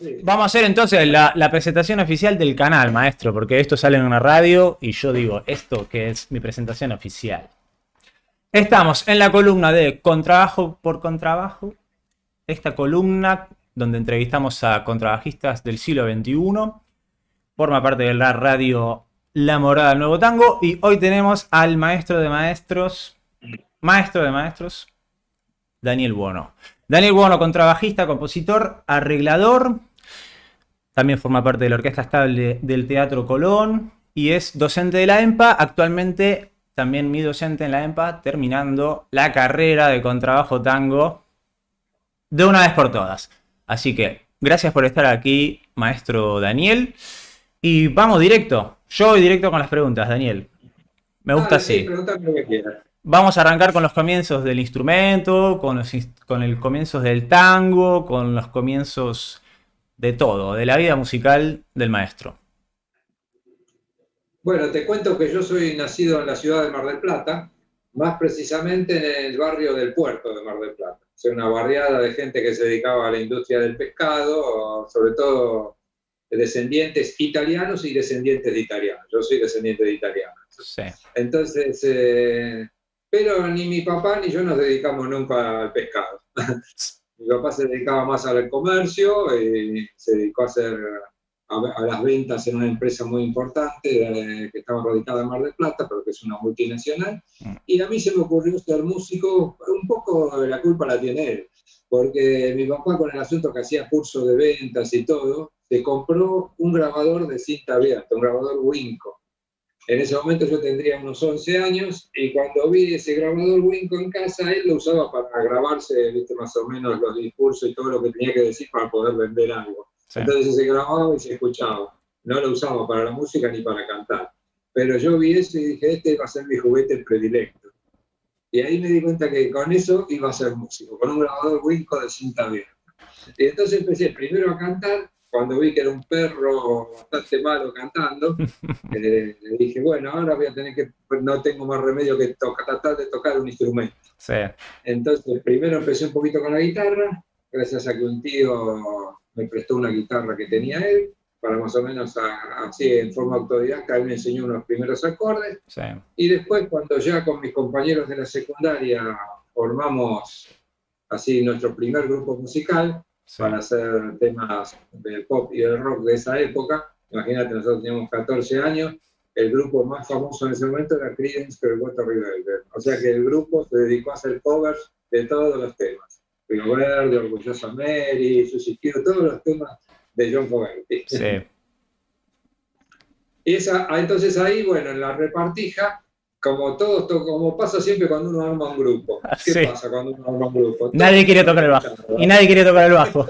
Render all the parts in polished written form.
sí. Vamos a hacer entonces la presentación oficial del canal, maestro, porque esto sale en una radio y yo digo, esto que es mi presentación oficial. Estamos en la columna de Contrabajo por Contrabajo, esta columna donde entrevistamos a contrabajistas del siglo XXI, forma parte de la radio La Morada del Nuevo Tango y hoy tenemos al maestro de maestros, Daniel Buono. Daniel Buono, contrabajista, compositor, arreglador. También forma parte de la Orquesta Estable del Teatro Colón y es docente de la EMPA. Actualmente también mi docente en la EMPA, terminando la carrera de contrabajo tango de una vez por todas. Así que gracias por estar aquí, maestro Daniel. Y vamos directo. Yo voy directo con las preguntas, Daniel. Me gusta Dale, sí, así. preguntame lo que quieras. Vamos a arrancar con los comienzos del instrumento, con el comienzos del tango, con los comienzos de todo, de la vida musical del maestro. Bueno, te cuento que yo soy nacido en la ciudad de Mar del Plata, más precisamente en el barrio del Puerto de Mar del Plata. Soy una barriada de gente que se dedicaba a la industria del pescado, sobre todo descendientes italianos y descendientes de italianos. Yo soy descendiente de italianos. Sí. Entonces, pero ni mi papá ni yo nos dedicamos nunca al pescado. Mi papá se dedicaba más al comercio y se dedicó a las ventas en una empresa muy importante que estaba radicada en Mar del Plata, pero que es una multinacional. Y a mí se me ocurrió ser músico, un poco de la culpa la tiene él, porque mi papá con el asunto que hacía cursos de ventas y todo, se compró un grabador de cinta abierta, un grabador Winco. En ese momento yo tendría unos 11 años y cuando vi ese grabador Winco en casa, él lo usaba para grabarse, ¿viste? Más o menos los discursos y todo lo que tenía que decir para poder vender algo. Sí. Entonces se grababa y se escuchaba. No lo usaba para la música ni para cantar. Pero yo vi eso y dije, este va a ser mi juguete predilecto. Y ahí me di cuenta que con eso iba a ser músico, con un grabador Winco de cinta abierta. Y entonces empecé primero a cantar. Cuando vi que era un perro bastante malo cantando, le dije, bueno, ahora voy a tener que, no tengo más remedio que tratar de tocar un instrumento. Sí. Entonces, primero empecé un poquito con la guitarra, gracias a que un tío me prestó una guitarra que tenía él, para más o menos así en forma autodidacta, él me enseñó unos primeros acordes. Sí. Y después, cuando ya con mis compañeros de la secundaria formamos así nuestro primer grupo musical, sí, para hacer temas del pop y del rock de esa época. Imagínate, nosotros teníamos 14 años, el grupo más famoso en ese momento era Creedence Clearwater Revival. O sea que el grupo se dedicó a hacer covers de todos los temas. Río Verde, Orgullosa Mary, Susie Q, todos los temas de John Fogerty. Sí. Y entonces ahí, bueno, en la repartija, como pasa siempre cuando uno arma un grupo. ¿Qué sí. pasa cuando uno arma un grupo? Nadie quiere tocar el bajo. Y nadie quiere tocar el bajo.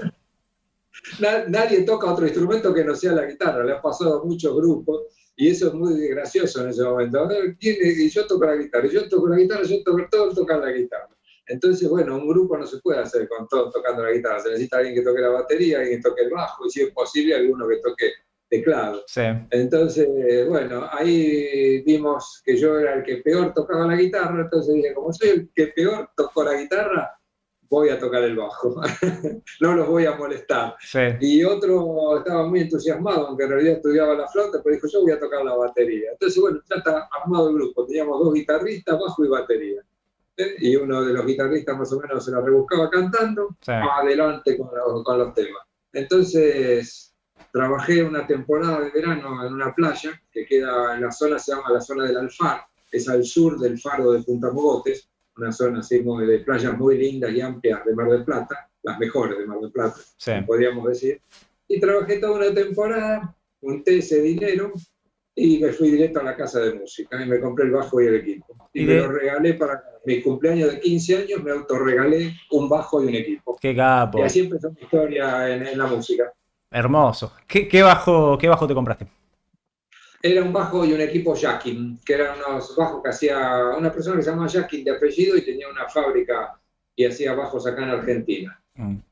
Nadie toca otro instrumento que no sea la guitarra. Le ha pasado a muchos grupos y eso es muy gracioso en ese momento. Y yo toco la guitarra, yo toco la guitarra, todos tocan la guitarra. Entonces, bueno, un grupo no se puede hacer con todos tocando la guitarra. Se necesita alguien que toque la batería, alguien que toque el bajo y si es posible alguno que toque teclado. Sí. Entonces, bueno, ahí vimos que yo era el que peor tocaba la guitarra, entonces dije, como soy el que peor tocó la guitarra, voy a tocar el bajo, no los voy a molestar. Sí. Y otro estaba muy entusiasmado, aunque en realidad estudiaba la flauta, pero dijo, yo voy a tocar la batería. Entonces, bueno, ya está armado el grupo, teníamos 2 guitarristas, bajo y batería. Y uno de los guitarristas más o menos se la rebuscaba cantando, sí, adelante con los temas. Entonces, trabajé una temporada de verano en una playa que queda en la zona, se llama la zona del Alfar, es al sur del faro de Punta Mogotes, una zona así de playas muy lindas y amplias de Mar del Plata, las mejores de Mar del Plata, sí, podríamos decir. Y trabajé toda una temporada, junté ese dinero y me fui directo a la casa de música y me compré el bajo y el equipo. Y me lo regalé para mi cumpleaños de 15 años, me autorregalé un bajo y un equipo. ¡Qué capo! Y así empezó mi historia en la música. Hermoso. ¿Qué bajo te compraste? Era un bajo y un equipo Jackin, que eran unos bajos que hacía una persona que se llamaba Jackin de apellido y tenía una fábrica y hacía bajos acá en Argentina.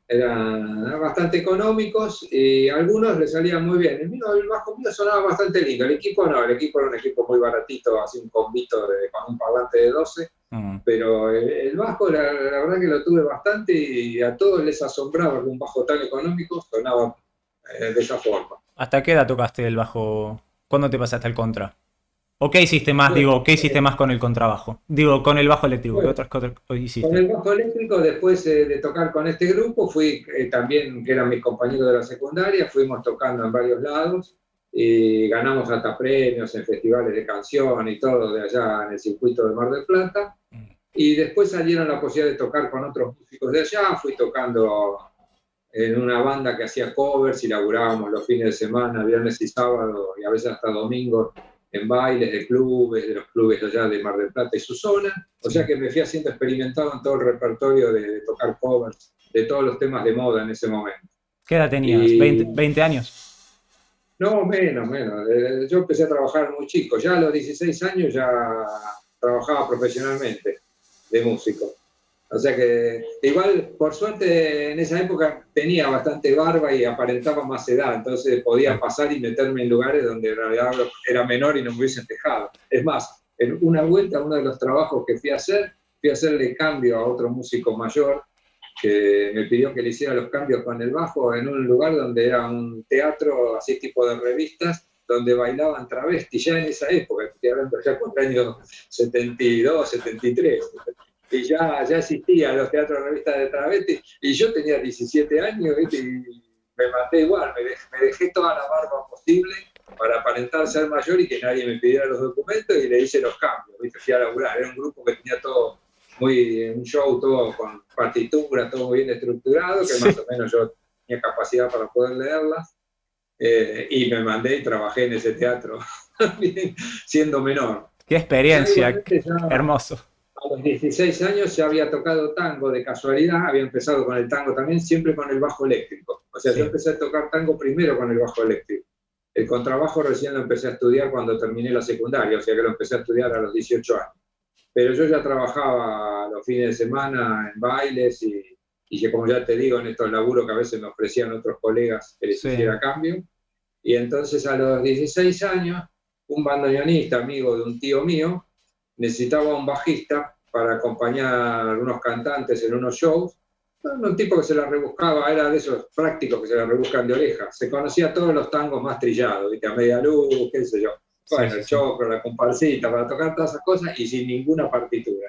Eran bastante económicos y a algunos les salían muy bien. El bajo mío sonaba bastante lindo, el equipo no, el equipo era un equipo muy baratito, así un combito con un parlante de 12, pero el bajo la verdad que lo tuve bastante y a todos les asombraba que un bajo tan económico sonaba de esa forma. ¿Hasta qué edad tocaste el bajo? ¿Cuándo te pasaste al contra? ¿O qué hiciste más? Bueno, Digo, ¿qué hiciste más con el contrabajo? Digo, con el bajo eléctrico. ¿Qué bueno, otras cosas con hiciste? el bajo eléctrico, después de tocar con este grupo, fui también, que eran mis compañeros de la secundaria, fuimos tocando en varios lados y ganamos hasta premios en festivales de canción y todo de allá en el circuito de Mar del Plata. Y después salieron la posibilidad de tocar con otros músicos de allá, fui tocando en una banda que hacía covers y laburábamos los fines de semana, viernes y sábado, y a veces hasta domingo, en bailes de clubes, de los clubes allá de Mar del Plata y su zona. O Sí. sea que me fui haciendo experimentado en todo el repertorio de tocar covers, de todos los temas de moda en ese momento. ¿Qué edad tenías? Y ¿20 años? no, menos, menos. Yo empecé a trabajar muy chico. Ya a los 16 años ya trabajaba profesionalmente de músico. O sea que igual, por suerte, en esa época tenía bastante barba y aparentaba más edad, entonces podía Sí. pasar y meterme en lugares donde en realidad era menor y no me hubiesen dejado. Es más, en una vuelta, uno de los trabajos que fui a hacerle cambio a otro músico mayor que me pidió que le hiciera los cambios con el bajo en un lugar donde era un teatro así tipo de revistas, donde bailaban travestis ya en esa época, estoy hablando ya por el año 72, 73. Y ya existían los teatros de revistas de travestis, y yo tenía 17 años, ¿viste? Y me maté igual, me dejé toda la barba posible para aparentar ser mayor y que nadie me pidiera los documentos y le hice los cambios, ¿viste? Fui a laburar, era un grupo que tenía todo un show todo con partituras, todo muy bien estructurado, que Sí. más o menos yo tenía capacidad para poder leerlas, y me mandé y trabajé en ese teatro, siendo menor. Qué Ya experiencia. igualmente, ya Hermoso. a los 16 años ya había tocado tango de casualidad, había empezado con el tango también, siempre con el bajo eléctrico. O sea, yo Sí. empecé a tocar tango primero con el bajo eléctrico. El contrabajo recién lo empecé a estudiar cuando terminé la secundaria, o sea que lo empecé a estudiar a los 18 años. Pero yo ya trabajaba los fines de semana en bailes y como ya te digo, en estos laburos que a veces me ofrecían otros colegas que les Sí. hiciera cambio. Y entonces a los 16 años, un bandoneonista, amigo de un tío mío, necesitaba un bajista para acompañar a unos cantantes en unos shows. Un tipo que se la rebuscaba, era de esos prácticos que se la rebuscan de oreja. Se conocía todos los tangos más trillados, ¿viste? A media luz, qué sé yo. Sí, Bueno, sí, el sí. choclo, la comparsita, para tocar todas esas cosas y sin ninguna partitura.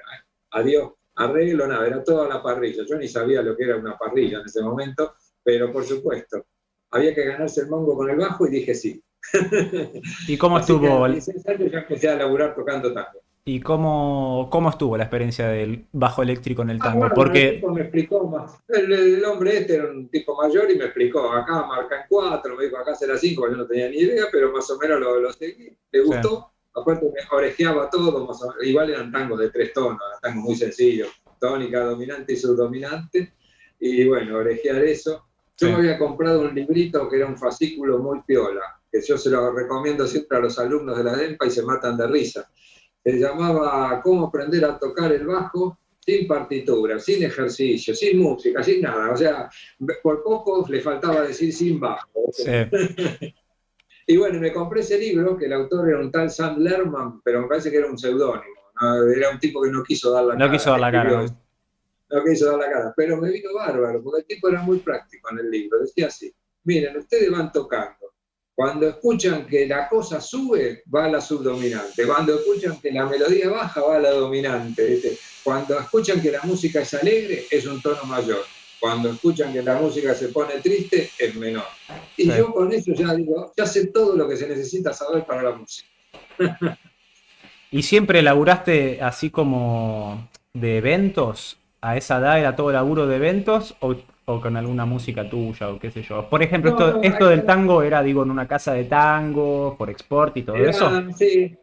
Adiós, arreglo, nada, era toda la parrilla. Yo ni sabía lo que era una parrilla en ese momento, pero por supuesto, había que ganarse el mongo con el bajo y dije sí. ¿Y cómo Así que a estuvo, los 16 años ya empecé a laburar tocando tango. cómo estuvo la experiencia del bajo eléctrico en el Ah, tango? bueno, el Porque, tipo me explicó más. El hombre este era un tipo mayor y me explicó, acá marcan 4, me dijo, acá será 5, yo no tenía ni idea, pero más o menos lo seguí, le sí, gustó. Aparte me orejeaba todo, igual eran tangos de 3 tonos, eran tangos muy sencillos, tónica, dominante y subdominante. Y bueno, orejear eso. sí. Yo me había comprado un librito que era un fascículo muy piola, que yo se lo recomiendo siempre a los alumnos de la DEMPA y se matan de risa. Se llamaba Cómo aprender a tocar el bajo sin partitura, sin ejercicio, sin música, sin nada. O sea, por poco le faltaba decir sin bajo. Sí. Y bueno, me compré ese libro, que el autor era un tal Sam Lerman, pero me parece que era un seudónimo, ¿no? Era un tipo que no quiso dar la No quiso cara, dar que la cara, escribió ¿no? esto. No quiso dar la cara, pero me vino bárbaro, porque el tipo era muy práctico en el libro. Decía así: miren, ustedes van tocando. Cuando escuchan que la cosa sube, va a la subdominante. Cuando escuchan que la melodía baja, va a la dominante. ¿Viste? Cuando escuchan que la música es alegre, es un tono mayor. Cuando escuchan que la música se pone triste, es menor. Y Sí. yo con eso ya digo, ya sé todo lo que se necesita saber para la música. ¿Y siempre laburaste así como de eventos? ¿A esa edad era todo laburo de eventos o con alguna música tuya o qué sé yo? Por ejemplo, No, esto, no, esto del tango era, digo, en una casa de tango, por export y todo eso. sí,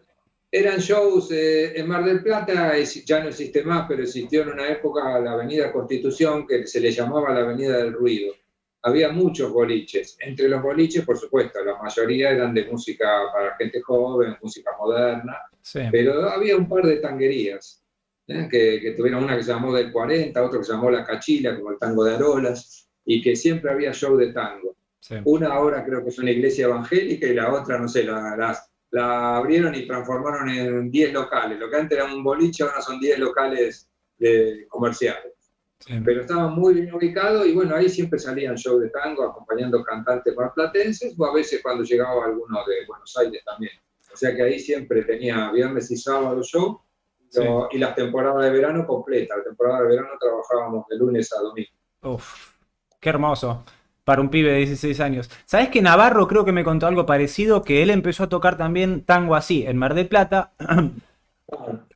eran shows en Mar del Plata, ya no existe más, pero existió en una época la Avenida Constitución, que se le llamaba la Avenida del Ruido. Había muchos boliches. Entre los boliches, por supuesto, la mayoría eran de música para gente joven, música moderna, Sí. pero había un par de tanguerías, que tuvieron una que se llamó Del 40, otra que se llamó La Cachila, como el tango de Arolas, y que siempre había show de tango. Sí. Una ahora creo que es una iglesia evangélica y la otra, no sé, la abrieron y transformaron en 10 locales. Lo que antes era un boliche, ahora son 10 locales comerciales. Sí. pero estaba muy bien ubicado y bueno, ahí siempre salían shows de tango acompañando cantantes marplatenses o a veces cuando llegaba alguno de Buenos Aires también. O sea que ahí siempre tenía viernes y sábado show Sí. y las temporadas de verano completa. La temporada de verano trabajábamos de lunes a domingo. Uf, qué hermoso. Para un pibe de 16 años. ¿Sabés que Navarro creo que me contó algo parecido? Que él empezó a tocar también tango así, en Mar del Plata,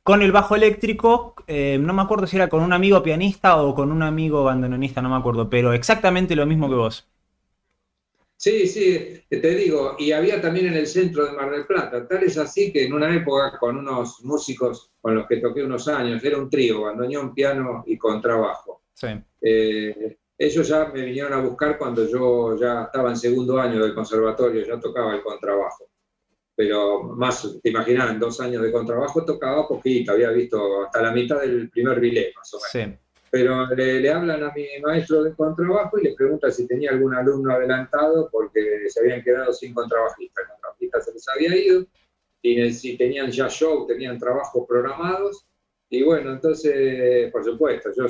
con el bajo eléctrico. No me acuerdo si era con un amigo pianista o con un amigo bandoneonista, no me acuerdo, pero exactamente lo mismo que vos. Sí, sí, te digo, y había también en el centro de Mar del Plata, tal es así que en una época con unos músicos con los que toqué unos años, era un trío, bandoneón, piano y contrabajo. Sí, Ellos ya me vinieron a buscar cuando yo ya estaba en segundo año del conservatorio, ya tocaba el contrabajo. Pero más, te imaginas, en 2 años de contrabajo tocaba poquito, había visto hasta la mitad del primer bilé, más o menos. sí. Pero le hablan a mi maestro de contrabajo y le preguntan si tenía algún alumno adelantado porque se habían quedado sin contrabajista. El contrabajista se les había ido y si tenían ya show, tenían trabajos programados. Y bueno, entonces, por supuesto, yo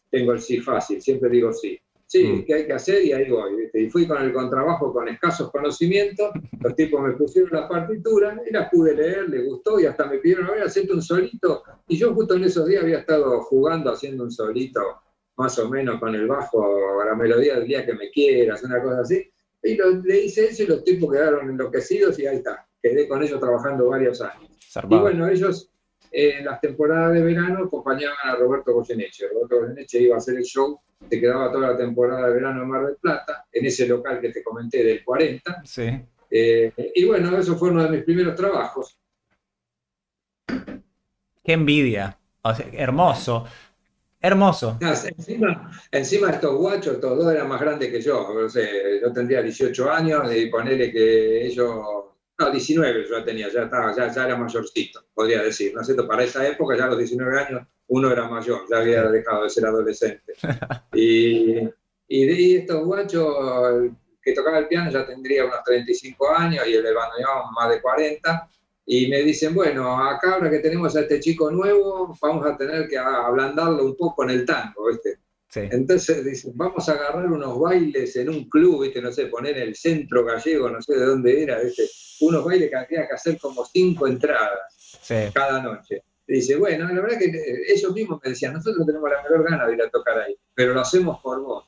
tengo el sí fácil, siempre digo sí. Sí, ¿qué hay que hacer? Y ahí voy, ¿viste? Y fui con el contrabajo con escasos conocimientos, los tipos me pusieron la partitura y la pude leer, les gustó y hasta me pidieron, a ver, hacerte un solito. Y yo justo en esos días había estado jugando, haciendo un solito, más o menos con el bajo, la melodía del día que me quieras, una cosa así. Y le hice eso y los tipos quedaron enloquecidos y ahí está. Quedé con ellos trabajando varios años. Y Zarpado. bueno, ellos en las temporadas de verano acompañaban a Roberto Goyeneche. Roberto Goyeneche iba a hacer el show, se quedaba toda la temporada de verano en Mar del Plata, en ese local que te comenté del 40. Sí. Y bueno, eso fue uno de mis primeros trabajos. Qué envidia. O sea, hermoso. Hermoso. Encima estos guachos, estos dos eran más grandes que yo. No sé, yo tendría 18 años y ponerle que ellos. No, 19 yo ya tenía, ya era mayorcito, podría decir. ¿No es cierto? Para esa época, ya a los 19 años, uno era mayor, ya había dejado de ser adolescente. Y estos guachos, el que tocaba el piano ya tendría unos 35 años y el del bandoneón más de 40. Y me dicen, bueno, acá ahora que tenemos a este chico nuevo, vamos a tener que ablandarlo un poco en el tango, ¿viste? Sí. Entonces dicen, vamos a agarrar unos bailes en un club, ¿viste? No sé, poner el Centro Gallego, no sé de dónde era, ¿viste? Unos bailes que había que hacer como 5 entradas cada noche. Y dice, bueno, la verdad que ellos mismos me decían, nosotros no tenemos la menor gana de ir a tocar ahí, pero lo hacemos por vos.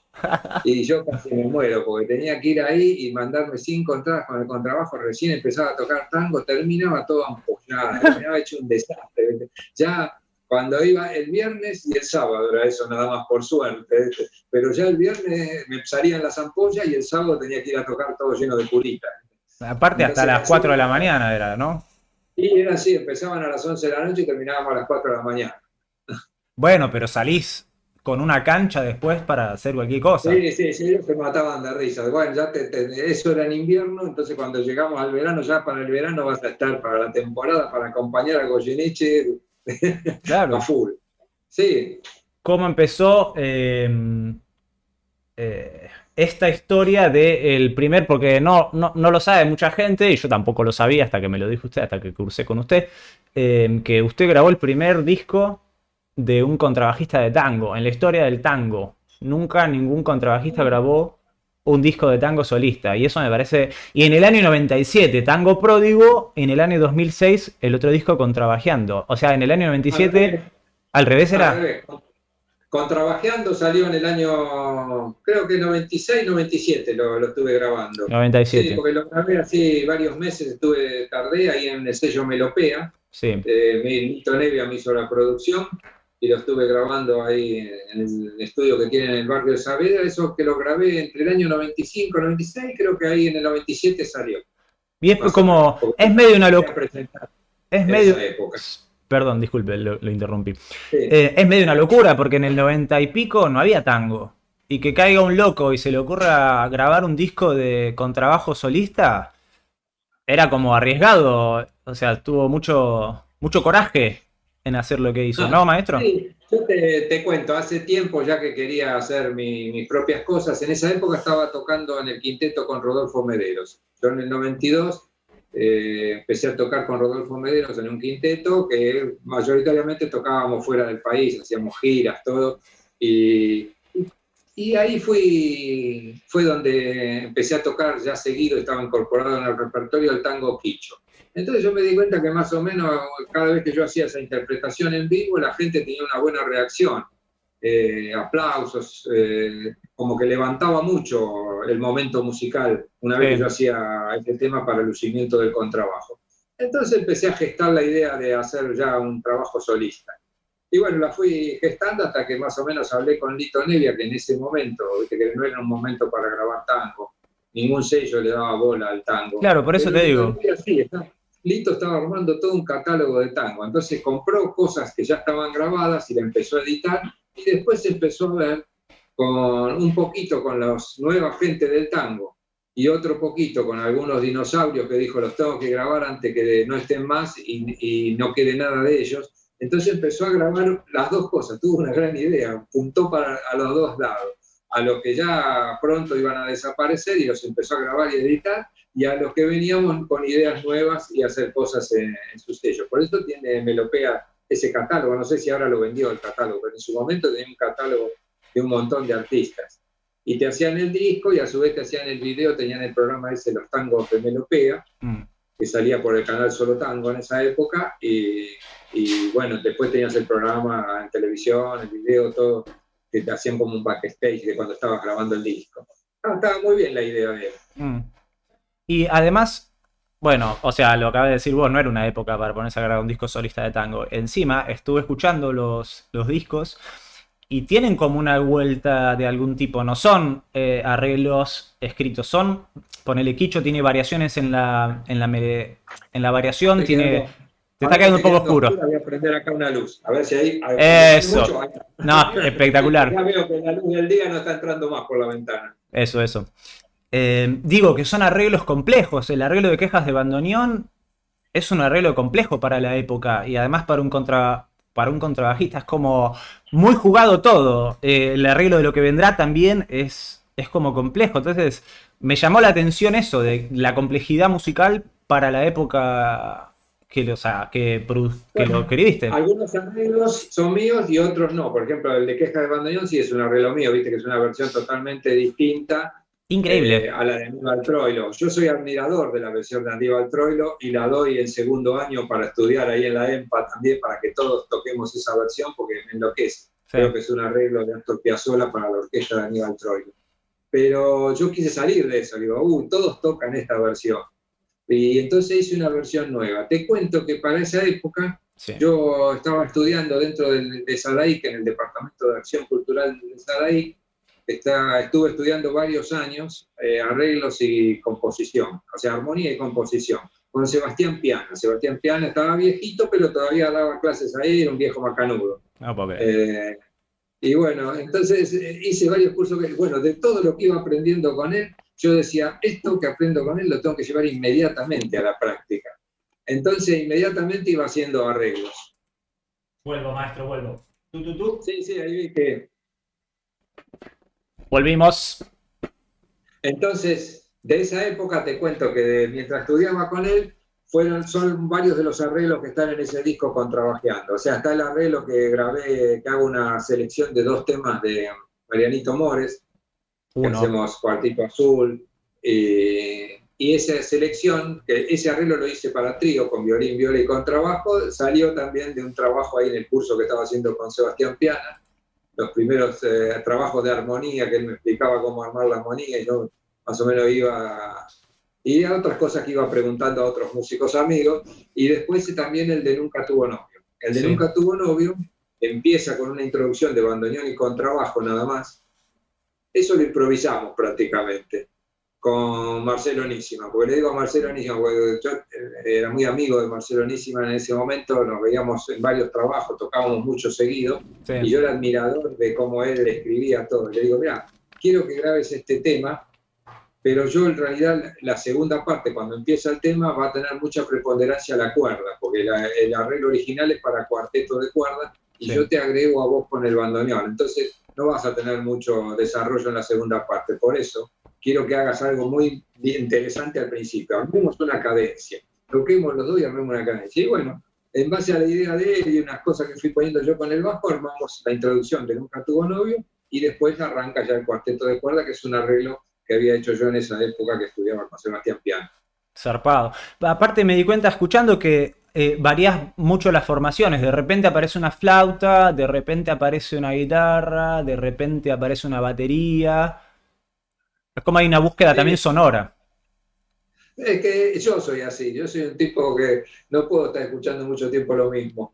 Y yo casi me muero, porque tenía que ir ahí y mandarme 5 entradas con el contrabajo, recién empezaba a tocar tango, terminaba todo ampollado, terminaba hecho un desastre, ¿viste? Ya cuando iba el viernes y el sábado, era eso nada más por suerte, ¿viste? Pero ya el viernes me salían las ampollas y el sábado tenía que ir a tocar todo lleno de puritas. Aparte, Entonces, hasta las 4 de la mañana era, ¿no? Y era así, empezaban a las 11 de la noche y terminábamos a las 4 de la mañana. Bueno, pero salís con una cancha después para hacer cualquier cosa. Sí, ellos se mataban de risa. Bueno, ya eso era en invierno, entonces cuando llegamos al verano, ya para el verano vas a estar para la temporada, para acompañar a Goyeneche Claro. a full. Sí. ¿Cómo empezó esta historia del primer? Porque no lo sabe mucha gente, y yo tampoco lo sabía hasta que me lo dijo usted, hasta que crucé con usted, que usted grabó el primer disco de un contrabajista de tango, en la historia del tango. Nunca ningún contrabajista grabó un disco de tango solista, y eso me parece... Y en el año 97, Tango Pródigo, en el año 2006, el otro disco Contrabajeando. O sea, en el año 97, al revés era... Al revés. Contrabajeando salió en el año, creo que 96, 97 lo estuve grabando. 97. Sí, porque lo grabé así varios meses, tardé ahí en el sello Melopea. Sí. Milton Nevia me hizo la producción y lo estuve grabando ahí en el estudio que tiene en el barrio de Saavedra. Eso que lo grabé entre el año 95 y 96, creo que ahí en el 97 salió. Y es como, es medio una locura. Es medio... Esa época. Perdón, disculpe, lo interrumpí. Sí. Es medio una locura porque en el 90 y pico no había tango. Y que caiga un loco y se le ocurra grabar un disco de contrabajo solista, era como arriesgado. O sea, tuvo mucho coraje en hacer lo que hizo, ¿no, maestro? Sí, yo te cuento, hace tiempo ya que quería hacer mis propias cosas. En esa época estaba tocando en el quinteto con Rodolfo Mederos. Yo en el 92 empecé a tocar con Rodolfo Mederos en un quinteto que mayoritariamente tocábamos fuera del país, hacíamos giras, todo. Y, y ahí fue donde empecé a tocar ya seguido, estaba incorporado en el repertorio del tango quicho. Entonces yo me di cuenta que más o menos cada vez que yo hacía esa interpretación en vivo, la gente tenía una buena reacción, aplausos, como que levantaba mucho el momento musical una vez que yo hacía este tema para el lucimiento del contrabajo. Entonces empecé a gestar la idea de hacer ya un trabajo solista. Y bueno, la fui gestando hasta que más o menos hablé con Lito Nevia, que en ese momento, viste que no era un momento para grabar tango, ningún sello le daba bola al tango. Claro, por eso Pero te Lito digo. Nevia sí, Lito estaba armando todo un catálogo de tango, entonces compró cosas que ya estaban grabadas y la empezó a editar, y después empezó a ver con un poquito con la nueva gente del tango y otro poquito con algunos dinosaurios que dijo los tengo que grabar antes que no estén más y no quede nada de ellos. Entonces empezó a grabar las dos cosas, tuvo una gran idea, apuntó a los dos lados, a los que ya pronto iban a desaparecer y los empezó a grabar y editar, y a los que veníamos con ideas nuevas y hacer cosas en sus sellos. Por eso tiene Melopea ese catálogo, no sé si ahora lo vendió el catálogo, pero en su momento tenía un catálogo de un montón de artistas. Y te hacían el disco y a su vez te hacían el video, tenían el programa ese, Los Tangos de Melopea, que salía por el canal Solo Tango en esa época, y bueno, después tenías el programa en televisión, el video, todo, que te hacían como un backstage de cuando estabas grabando el disco. Estaba muy bien la idea de él. Y además, bueno, o sea, lo acabas de decir vos, no era una época para ponerse a grabar un disco solista de tango. Encima, estuve escuchando los discos y tienen como una vuelta de algún tipo. No son arreglos escritos, son, ponele, Quicho tiene variaciones en la variación, tiene... Te está quedando un poco oscuro. Voy a prender acá una luz, a ver si hay... Eso. Mucho. No, espectacular. Ya veo que la luz del día no está entrando más por la ventana. Eso. Digo que son arreglos complejos. El arreglo de Quejas de Bandoneón es un arreglo complejo para la época y además para un contrabajista es como muy jugado todo. El arreglo de Lo que vendrá también es como complejo. Entonces me llamó la atención eso de la complejidad musical para la época que lo escribiste. Algunos arreglos son míos y otros no. Por ejemplo, el de Quejas de Bandoneón sí es un arreglo mío, viste que es una versión totalmente distinta. Increíble. A la de Aníbal Troilo. Yo soy admirador de la versión de Aníbal Troilo y la doy en segundo año para estudiar ahí en la EMPA también, para que todos toquemos esa versión, porque me enloquece. Sí. Creo que es un arreglo de Astor Piazzolla para la orquesta de Aníbal Troilo. Pero yo quise salir de eso, digo, todos tocan esta versión. Y entonces hice una versión nueva. Te cuento que para esa época yo estaba estudiando dentro de SADAIC, en el Departamento de Acción Cultural de SADAIC. Estuve estudiando varios años arreglos y composición, o sea, armonía y composición, con Sebastián Piana. Sebastián Piana estaba viejito, pero todavía daba clases ahí, era un viejo macanudo. Y bueno, entonces hice varios cursos, bueno, de todo lo que iba aprendiendo con él, yo decía, esto que aprendo con él lo tengo que llevar inmediatamente a la práctica. Entonces, inmediatamente iba haciendo arreglos. Vuelvo, maestro, vuelvo. ¿Tú? Sí, ahí vi que... Volvimos. Entonces, de esa época te cuento que mientras estudiaba con él, son varios de los arreglos que están en ese disco contrabajeando. O sea, está el arreglo que grabé, que hago una selección de 2 temas de Marianito Mores, que hacemos Cuartito Azul, y esa selección, que ese arreglo lo hice para trío, con violín, viola y contrabajo, salió también de un trabajo ahí en el curso que estaba haciendo con Sebastián Piana, los primeros trabajos de armonía, que él me explicaba cómo armar la armonía, y yo más o menos iba... Y a otras cosas que iba preguntando a otros músicos amigos, y después también el de Nunca tuvo novio. El de Nunca tuvo novio empieza con una introducción de bandoneón y contrabajo nada más. Eso lo improvisamos prácticamente con Marcelo Nísima, porque le digo a Marcelo Nísima, porque yo era muy amigo de Marcelo Nísima en ese momento, nos veíamos en varios trabajos, tocábamos mucho seguido, y yo era admirador de cómo él escribía todo. Le digo, mira, quiero que grabes este tema, pero yo en realidad la segunda parte, cuando empieza el tema, va a tener mucha preponderancia la cuerda, porque el arreglo original es para cuarteto de cuerda, y yo te agrego a vos con el bandoneón, entonces no vas a tener mucho desarrollo en la segunda parte. Por eso quiero que hagas algo muy interesante al principio. Armemos una cadencia, toquemos los dos y armemos una cadencia. Y bueno, en base a la idea de él y unas cosas que fui poniendo yo con el bajo, armamos la introducción de Nunca tuvo novio, y después arranca ya el cuarteto de cuerda, que es un arreglo que había hecho yo en esa época que estudiaba con Sebastián Piano. Zarpado. Aparte me di cuenta escuchando que varías mucho las formaciones. De repente aparece una flauta, de repente aparece una guitarra, de repente aparece una batería. Es como hay una búsqueda también Sí, sonora. es que yo soy así, yo soy un tipo que no puedo estar escuchando mucho tiempo lo mismo.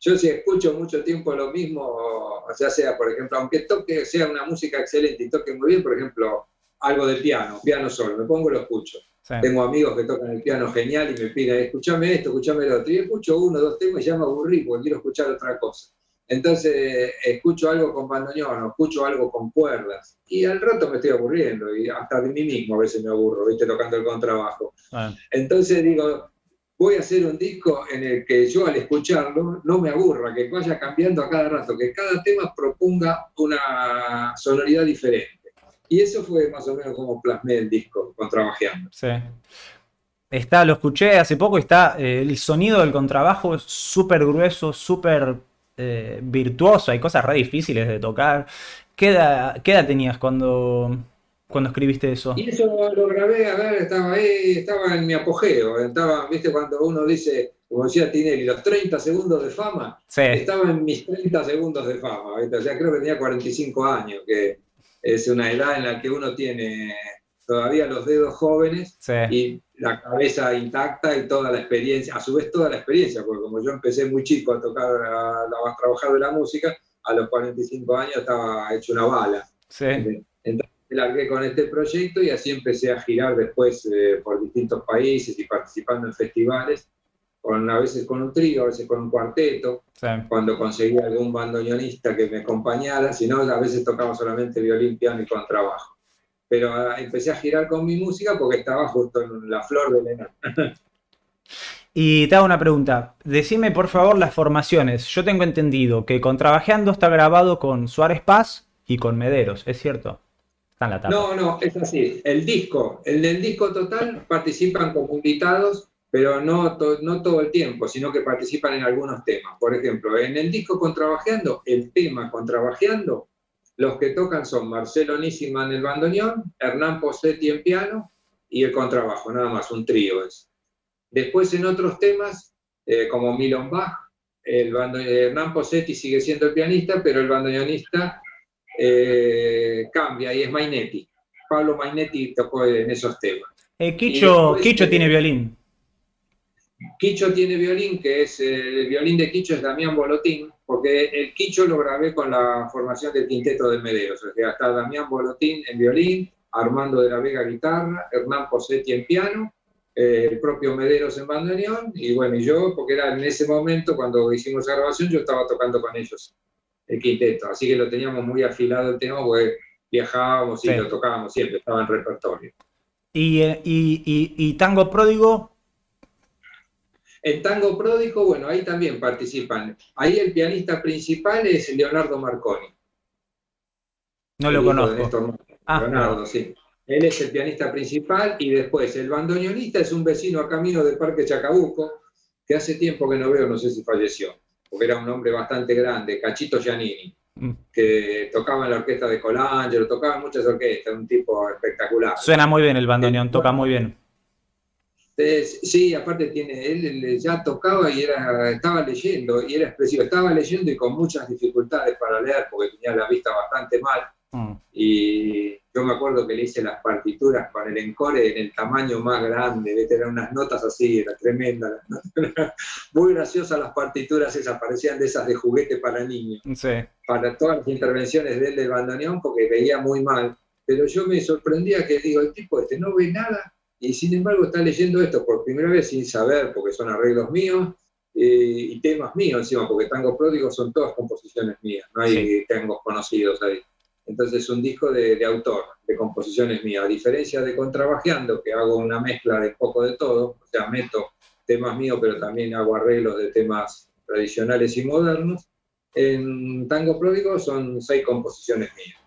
Yo si escucho mucho tiempo lo mismo, ya sea, por ejemplo, aunque toque, sea una música excelente y toque muy bien, por ejemplo, algo de piano, piano solo, me pongo y lo escucho. Sí. Tengo amigos que tocan el piano genial y me piden, escúchame esto, escúchame lo otro. Y escucho uno, dos temas y ya me aburrí porque quiero escuchar otra cosa. Entonces, escucho algo con bandoneón, o escucho algo con cuerdas. Y al rato me estoy aburriendo y hasta de mí mismo a veces me aburro, ¿viste? Tocando el contrabajo. Ah, Entonces digo, voy a hacer un disco en el que yo al escucharlo no me aburra, que vaya cambiando a cada rato, que cada tema proponga una sonoridad diferente. Y eso fue más o menos como plasmé el disco Contrabajeando. sí. Lo escuché hace poco y está el sonido del contrabajo es súper grueso, súper virtuoso. Hay cosas re difíciles de tocar. ¿Qué edad tenías cuando escribiste eso? Y eso lo grabé, a ver, estaba ahí, estaba en mi apogeo, estaba, viste, cuando uno dice, como decía Tinelli, los 30 segundos de fama, Sí, estaba en mis 30 segundos de fama, ¿viste? O sea, creo que tenía 45 años, que es una edad en la que uno tiene todavía los dedos jóvenes sí. y la cabeza intacta y toda la experiencia, a su vez toda la experiencia, porque como yo empecé muy chico a tocar, a trabajar de la música, a los 45 años estaba hecho una bala. Sí. Entonces, me largué con este proyecto y así empecé a girar después por distintos países y participando en festivales, a veces con un trío, a veces con un cuarteto, Sí. cuando conseguía algún bandoneonista que me acompañara, si no, a veces tocaba solamente violín, piano y contrabajo. Pero empecé a girar con mi música porque estaba justo en la flor de la edad. Y te hago una pregunta. Decime por favor las formaciones. Yo tengo entendido que Contrabajeando está grabado con Suárez Paz y con Mederos, ¿es cierto? Está en la tapa. No, no, es así. El del disco total participan como invitados, pero no todo el tiempo, sino que participan en algunos temas. Por ejemplo, en el disco Contrabajeando, el tema Contrabajeando, los que tocan son Marcelo Nísima en el bandoneón, Hernán Posetti en piano y el contrabajo, nada más, un trío es. Después en otros temas, como Milon Bach, Hernán Posetti sigue siendo el pianista, pero el bandoneonista cambia y es Mainetti. Pablo Mainetti tocó en esos temas. Y después Quicho tiene violín. Quicho tiene violín, que es el violín de Quicho es Damián Bolotín, porque el Quicho lo grabé con la formación del quinteto de Mederos. O sea, está Damián Bolotín en violín, Armando de la Vega guitarra, Hernán Posetti en piano, el propio Mederos en bandoneón, y bueno, y yo, porque era en ese momento cuando hicimos la grabación, yo estaba tocando con ellos el quinteto, así que lo teníamos muy afilado el tema, porque viajábamos Sí. y lo tocábamos siempre, estaba en repertorio. Y Tango Pródigo. En Tango Pródigo, bueno, ahí también participan. Ahí el pianista principal es Leonardo Marconi, No lo el hijo de conozco. Néstor Marconi. Ah, mira Leonardo, vos. sí. Él es el pianista principal y después el bandoneonista es un vecino a camino del Parque Chacabuco, que hace tiempo que no veo, no sé si falleció, porque era un hombre bastante grande, Cachito Giannini, Mm. que tocaba en la orquesta de Colangelo, tocaba en muchas orquestas, un tipo espectacular. Suena muy bien el bandoneón, toca muy bien. Sí, aparte él ya tocaba y estaba leyendo, y era expresivo, estaba leyendo y con muchas dificultades para leer, porque tenía la vista bastante mal, Mm. y yo me acuerdo que le hice las partituras con el encore en el tamaño más grande, ¿viste? Eran unas notas así, era tremenda, muy graciosas las partituras esas, parecían de esas de juguete para niños, Sí. para todas las intervenciones de él del bandoneón, porque veía muy mal, pero yo me sorprendía que digo, el tipo este no ve nada, y sin embargo está leyendo esto por primera vez sin saber, porque son arreglos míos y temas míos encima, porque Tango Pródigo son todas composiciones mías, no hay Sí. tangos conocidos ahí. Entonces es un disco de autor, de composiciones mías, a diferencia de Contrabajeando, que hago una mezcla de poco de todo, o sea, meto temas míos, pero también hago arreglos de temas tradicionales y modernos. En Tango Pródigo son 6 composiciones mías.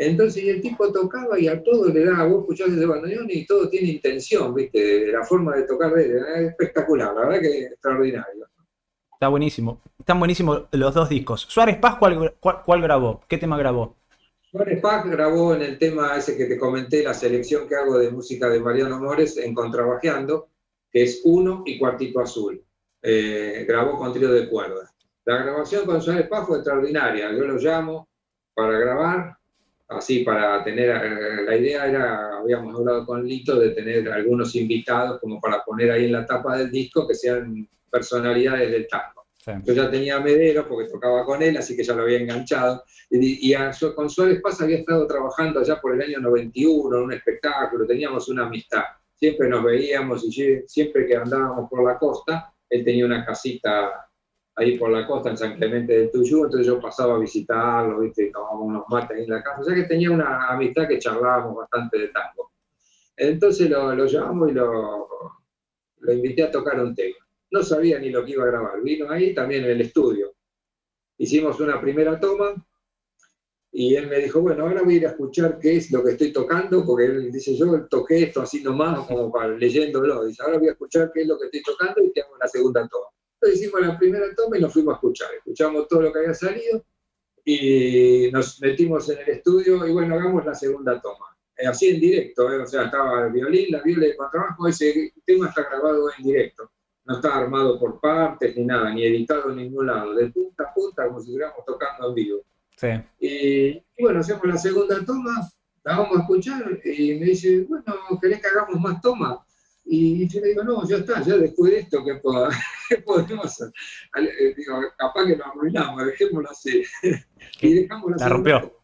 Entonces, y el tipo tocaba y a todo le daba, vos escuchás ese bandoneón y todo tiene intención, ¿viste? La forma de tocar de él, es espectacular, la verdad que es extraordinario. Está buenísimo. Están buenísimos los dos discos. Suárez Paz, ¿cuál grabó? ¿Qué tema grabó? Juan Paz grabó en el tema ese que te comenté, la selección que hago de música de Mariano Mores en Contrabajeando, que es Uno y Cuartito Azul. Grabó con trío de cuerdas. La grabación con Suárez Paz fue extraordinaria. Yo lo llamo para grabar, así para tener, la idea era, habíamos hablado con Lito, de tener algunos invitados como para poner ahí en la tapa del disco que sean personalidades del tango. Sí. Yo ya tenía a Medero porque tocaba con él, así que ya lo había enganchado. Con Suárez Paz había estado trabajando allá por el año 91 en un espectáculo, teníamos una amistad. Siempre nos veíamos y siempre que andábamos por la costa, él tenía una casita ahí por la costa en San Clemente del Tuyú, entonces yo pasaba a visitarlo, ¿viste? Y tomábamos unos mates ahí en la casa. O sea que tenía una amistad que charlábamos bastante de tango. Entonces lo llamamos y lo invité a tocar un tema. No sabía ni lo que iba a grabar. Vino ahí también en el estudio. Hicimos una primera toma y él me dijo, bueno, ahora voy a ir a escuchar qué es lo que estoy tocando, porque él dice, yo toqué esto así nomás, como para leyéndolo. Dice, ahora voy a escuchar qué es lo que estoy tocando y te hago la segunda toma. Entonces hicimos la primera toma y nos fuimos a escuchar. Escuchamos todo lo que había salido y nos metimos en el estudio y bueno, hagamos la segunda toma. Así en directo, o sea, estaba el violín, la viola de contrabajo, ese tema está grabado en directo. No está armado por partes ni nada, ni editado en ningún lado, de punta a punta como si estuviéramos tocando en vivo. Sí. Y bueno, hacemos la segunda toma, la vamos a escuchar y me dice, bueno, ¿querés que hagamos más tomas? Y yo le digo, no, ya está, ya después de esto, ¿qué podemos hacer? Digo, capaz que lo arruinamos, dejémoslo así. Y dejamos la rompió.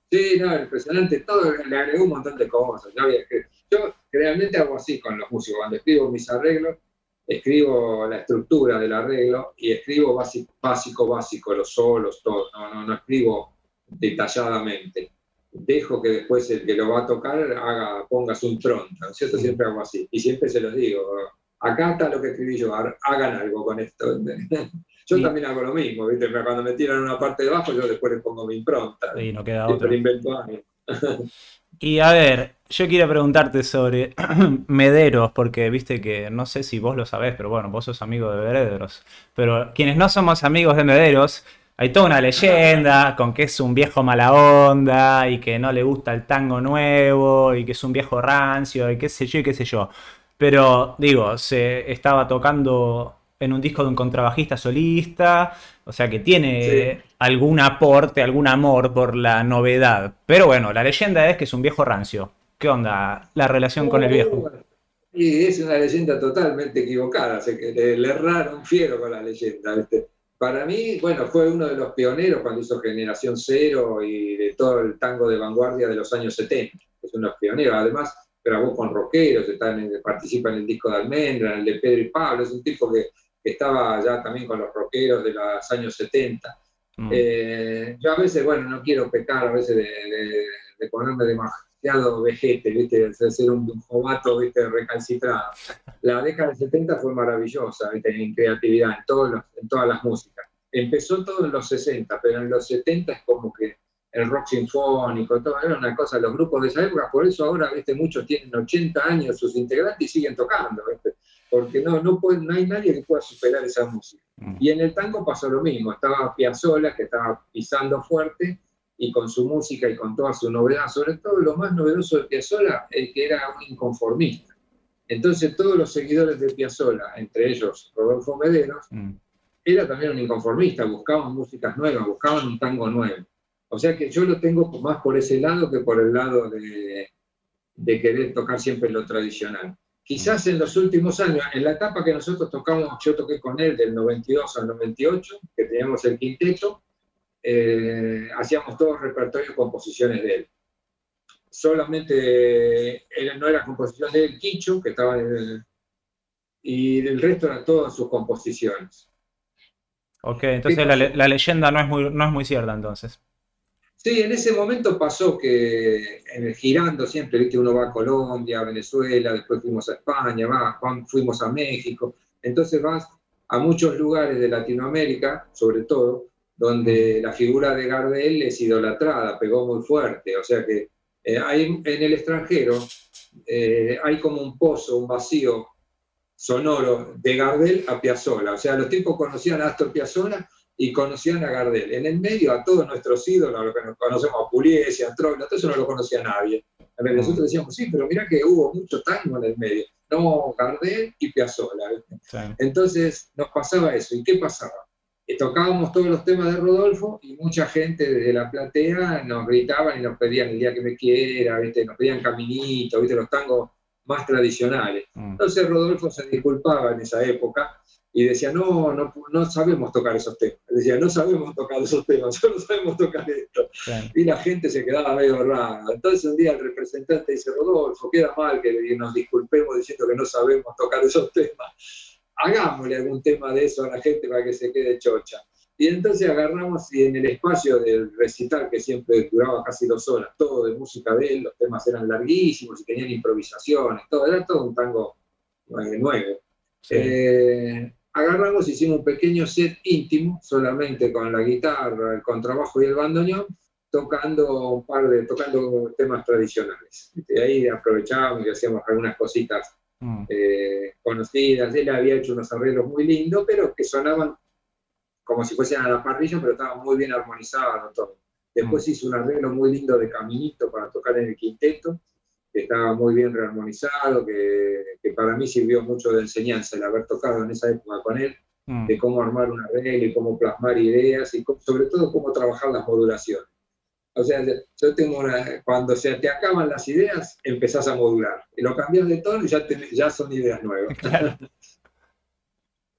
Sí, no, impresionante, todo, le agregó un montón de cosas. Yo realmente hago así con los músicos, cuando escribo mis arreglos, escribo la estructura del arreglo y escribo básico, los solos, todo, no escribo detalladamente. Dejo que después el que lo va a tocar ponga su impronta, ¿cierto? Siempre hago así. Y siempre se los digo, acá está lo que escribí yo, hagan algo con esto. Yo también hago lo mismo, ¿viste? Cuando me tiran una parte de abajo, yo después le pongo mi impronta. Y no queda siempre otra. invento algo. Y a ver, yo quiero preguntarte sobre Mederos, porque viste que no sé si vos lo sabés, pero bueno, vos sos amigo de Mederos. Pero quienes no somos amigos de Mederos, hay toda una leyenda con que es un viejo mala onda y que no le gusta el tango nuevo y que es un viejo rancio y qué sé yo y qué sé yo. Pero digo, se estaba tocando en un disco de un contrabajista solista, o sea que tiene Sí. algún aporte, algún amor por la novedad. Pero bueno, la leyenda es que es un viejo rancio. ¿Qué onda la relación con el viejo? Y es una leyenda totalmente equivocada, así que le erraron fiero con la leyenda, ¿viste? Para mí, bueno, fue uno de los pioneros cuando hizo Generación Cero y de todo el tango de vanguardia de los años 70. Es uno de los pioneros. Además, grabó con rockeros, participa en el disco de Almendra, en el de Pedro y Pablo. Es un tipo que estaba ya también con los rockeros de los años 70. Yo a veces, bueno, no quiero pecar a veces de ponerme demasiado vejete, ¿viste? De ser un jovato, ¿viste? Recalcitrado. La década del 70 fue maravillosa, ¿viste? En creatividad, en todas las músicas. Empezó todo en los 60, pero en los 70 es como que el rock sinfónico, todo, era una cosa, los grupos de esa época, por eso ahora, ¿viste? Muchos tienen 80 años sus integrantes y siguen tocando, ¿viste? Porque no hay nadie que pueda superar esa música. Y en el tango pasó lo mismo, estaba Piazzolla, que estaba pisando fuerte, y con su música y con toda su novedad, sobre todo lo más novedoso de Piazzolla, que era un inconformista. Entonces todos los seguidores de Piazzolla, entre ellos Rodolfo Mederos, era también un inconformista, buscaban músicas nuevas, buscaban un tango nuevo. O sea que yo lo tengo más por ese lado que por el lado de querer tocar siempre lo tradicional. Quizás en los últimos años, en la etapa que nosotros tocamos, yo toqué con él del 92 al 98, que teníamos el quinteto, hacíamos todo repertorio y composiciones de él. Solamente no era composición de él, Quicho, que estaba y el resto eran todas sus composiciones. Ok, entonces la leyenda no es muy cierta entonces. Sí, en ese momento pasó que girando siempre, ¿viste? Uno va a Colombia, a Venezuela, después fuimos a España, fuimos a México, entonces vas a muchos lugares de Latinoamérica, sobre todo, donde la figura de Gardel es idolatrada, pegó muy fuerte. O sea que hay, en el extranjero hay como un pozo, un vacío sonoro de Gardel a Piazzolla. O sea, los tipos conocían a Astor Piazzolla y conocían a Gardel. En el medio, a todos nuestros ídolos, a los que nos conocemos, a Pugliese, a Troilo, todo eso no lo conocía nadie. A ver, nosotros decíamos, sí, pero mirá que hubo mucho tango en el medio. No, Gardel y Piazzolla. Sí. Entonces nos pasaba eso. ¿Y qué pasaba? Tocábamos todos los temas de Rodolfo y mucha gente desde la platea nos gritaban y nos pedían El día que me quiera, ¿viste? Nos pedían Caminito, ¿viste? Los tangos más tradicionales. Entonces Rodolfo se disculpaba en esa época y decía, no sabemos tocar esos temas. Decía, no sabemos tocar esos temas, solo sabemos tocar esto. Sí. Y la gente se quedaba medio rara. Entonces un día el representante dice, Rodolfo, queda mal que nos disculpemos diciendo que no sabemos tocar esos temas. Hagámosle algún tema de eso a la gente para que se quede chocha. Y entonces agarramos y en el espacio del recital, que siempre duraba casi 2 horas, todo de música de él, los temas eran larguísimos y tenían improvisaciones, era todo un tango nuevo. Sí. Agarramos, hicimos un pequeño set íntimo, solamente con la guitarra, el contrabajo y el bandoneón, tocando temas tradicionales. Y ahí aprovechábamos y hacíamos algunas cositas conocidas. Él había hecho unos arreglos muy lindos, pero que sonaban como si fuesen a la parrilla, pero estaban muy bien armonizados todo. Después hizo un arreglo muy lindo de Caminito para tocar en el quinteto, que estaba muy bien rearmonizado, que para mí sirvió mucho de enseñanza el haber tocado en esa época con él, de cómo armar un arreglo y cómo plasmar ideas y sobre todo cómo trabajar las modulaciones. O sea, yo tengo cuando se te acaban las ideas, empezás a modular. Y lo cambias de tono y ya son ideas nuevas. Claro.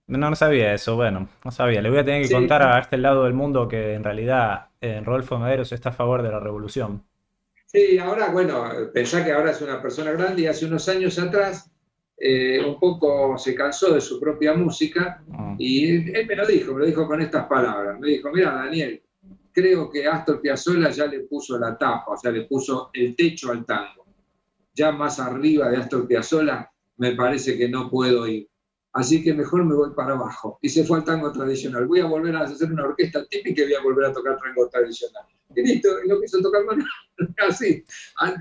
No sabía eso, bueno, no sabía. Le voy a tener que contar a este lado del mundo que en realidad Rodolfo Mederos está a favor de la revolución. Sí, ahora, bueno, pensá que ahora es una persona grande y hace unos años atrás un poco se cansó de su propia música y él me lo dijo con estas palabras. Me dijo, mira, Daniel, creo que Astor Piazzolla ya le puso la tapa, o sea, le puso el techo al tango. Ya más arriba de Astor Piazzolla me parece que no puedo ir. Así que mejor me voy para abajo. Y se fue al tango tradicional. Voy a volver a hacer una orquesta típica y voy a volver a tocar tango tradicional. Y listo, y lo quiso tocar así,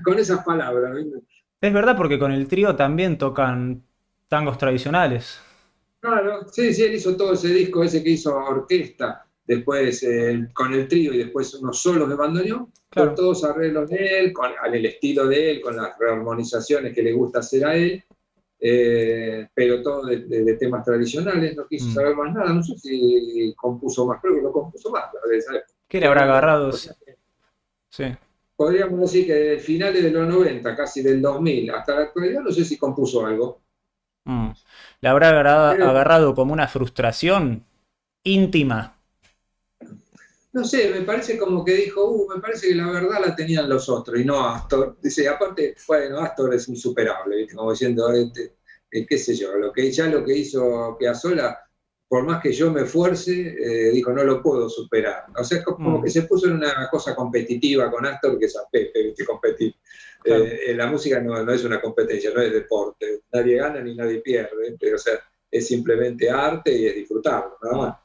con esas palabras. ¿Viste? Es verdad, porque con el trío también tocan tangos tradicionales. Claro, sí, él hizo todo ese disco, ese que hizo orquesta, después con el trío y después unos solos de bandoneón, claro. Con todos arreglos de él, al estilo de él, con las rearmonizaciones que le gusta hacer a él. Pero todo de temas tradicionales, no quiso saber más nada, no sé si compuso más, creo que no compuso más. ¿Qué le habrá agarrado? Sí. Podríamos decir que desde finales de los 90, casi del 2000 hasta la actualidad, no sé si compuso algo. ¿Le habrá agarrado como una frustración íntima? No sé, me parece como que dijo, me parece que la verdad la tenían los otros y no Astor. Dice, aparte, bueno, Astor es insuperable, ¿viste? Como diciendo, qué sé yo, lo que hizo Piazzolla, por más que yo me esfuerce, dijo, no lo puedo superar. O sea, como que se puso en una cosa competitiva con Astor, que es a Pepe, ¿viste? Competir. Claro. La música no es una competencia, no es deporte. Nadie gana ni nadie pierde, pero, o sea, es simplemente arte y es disfrutarlo, nada más.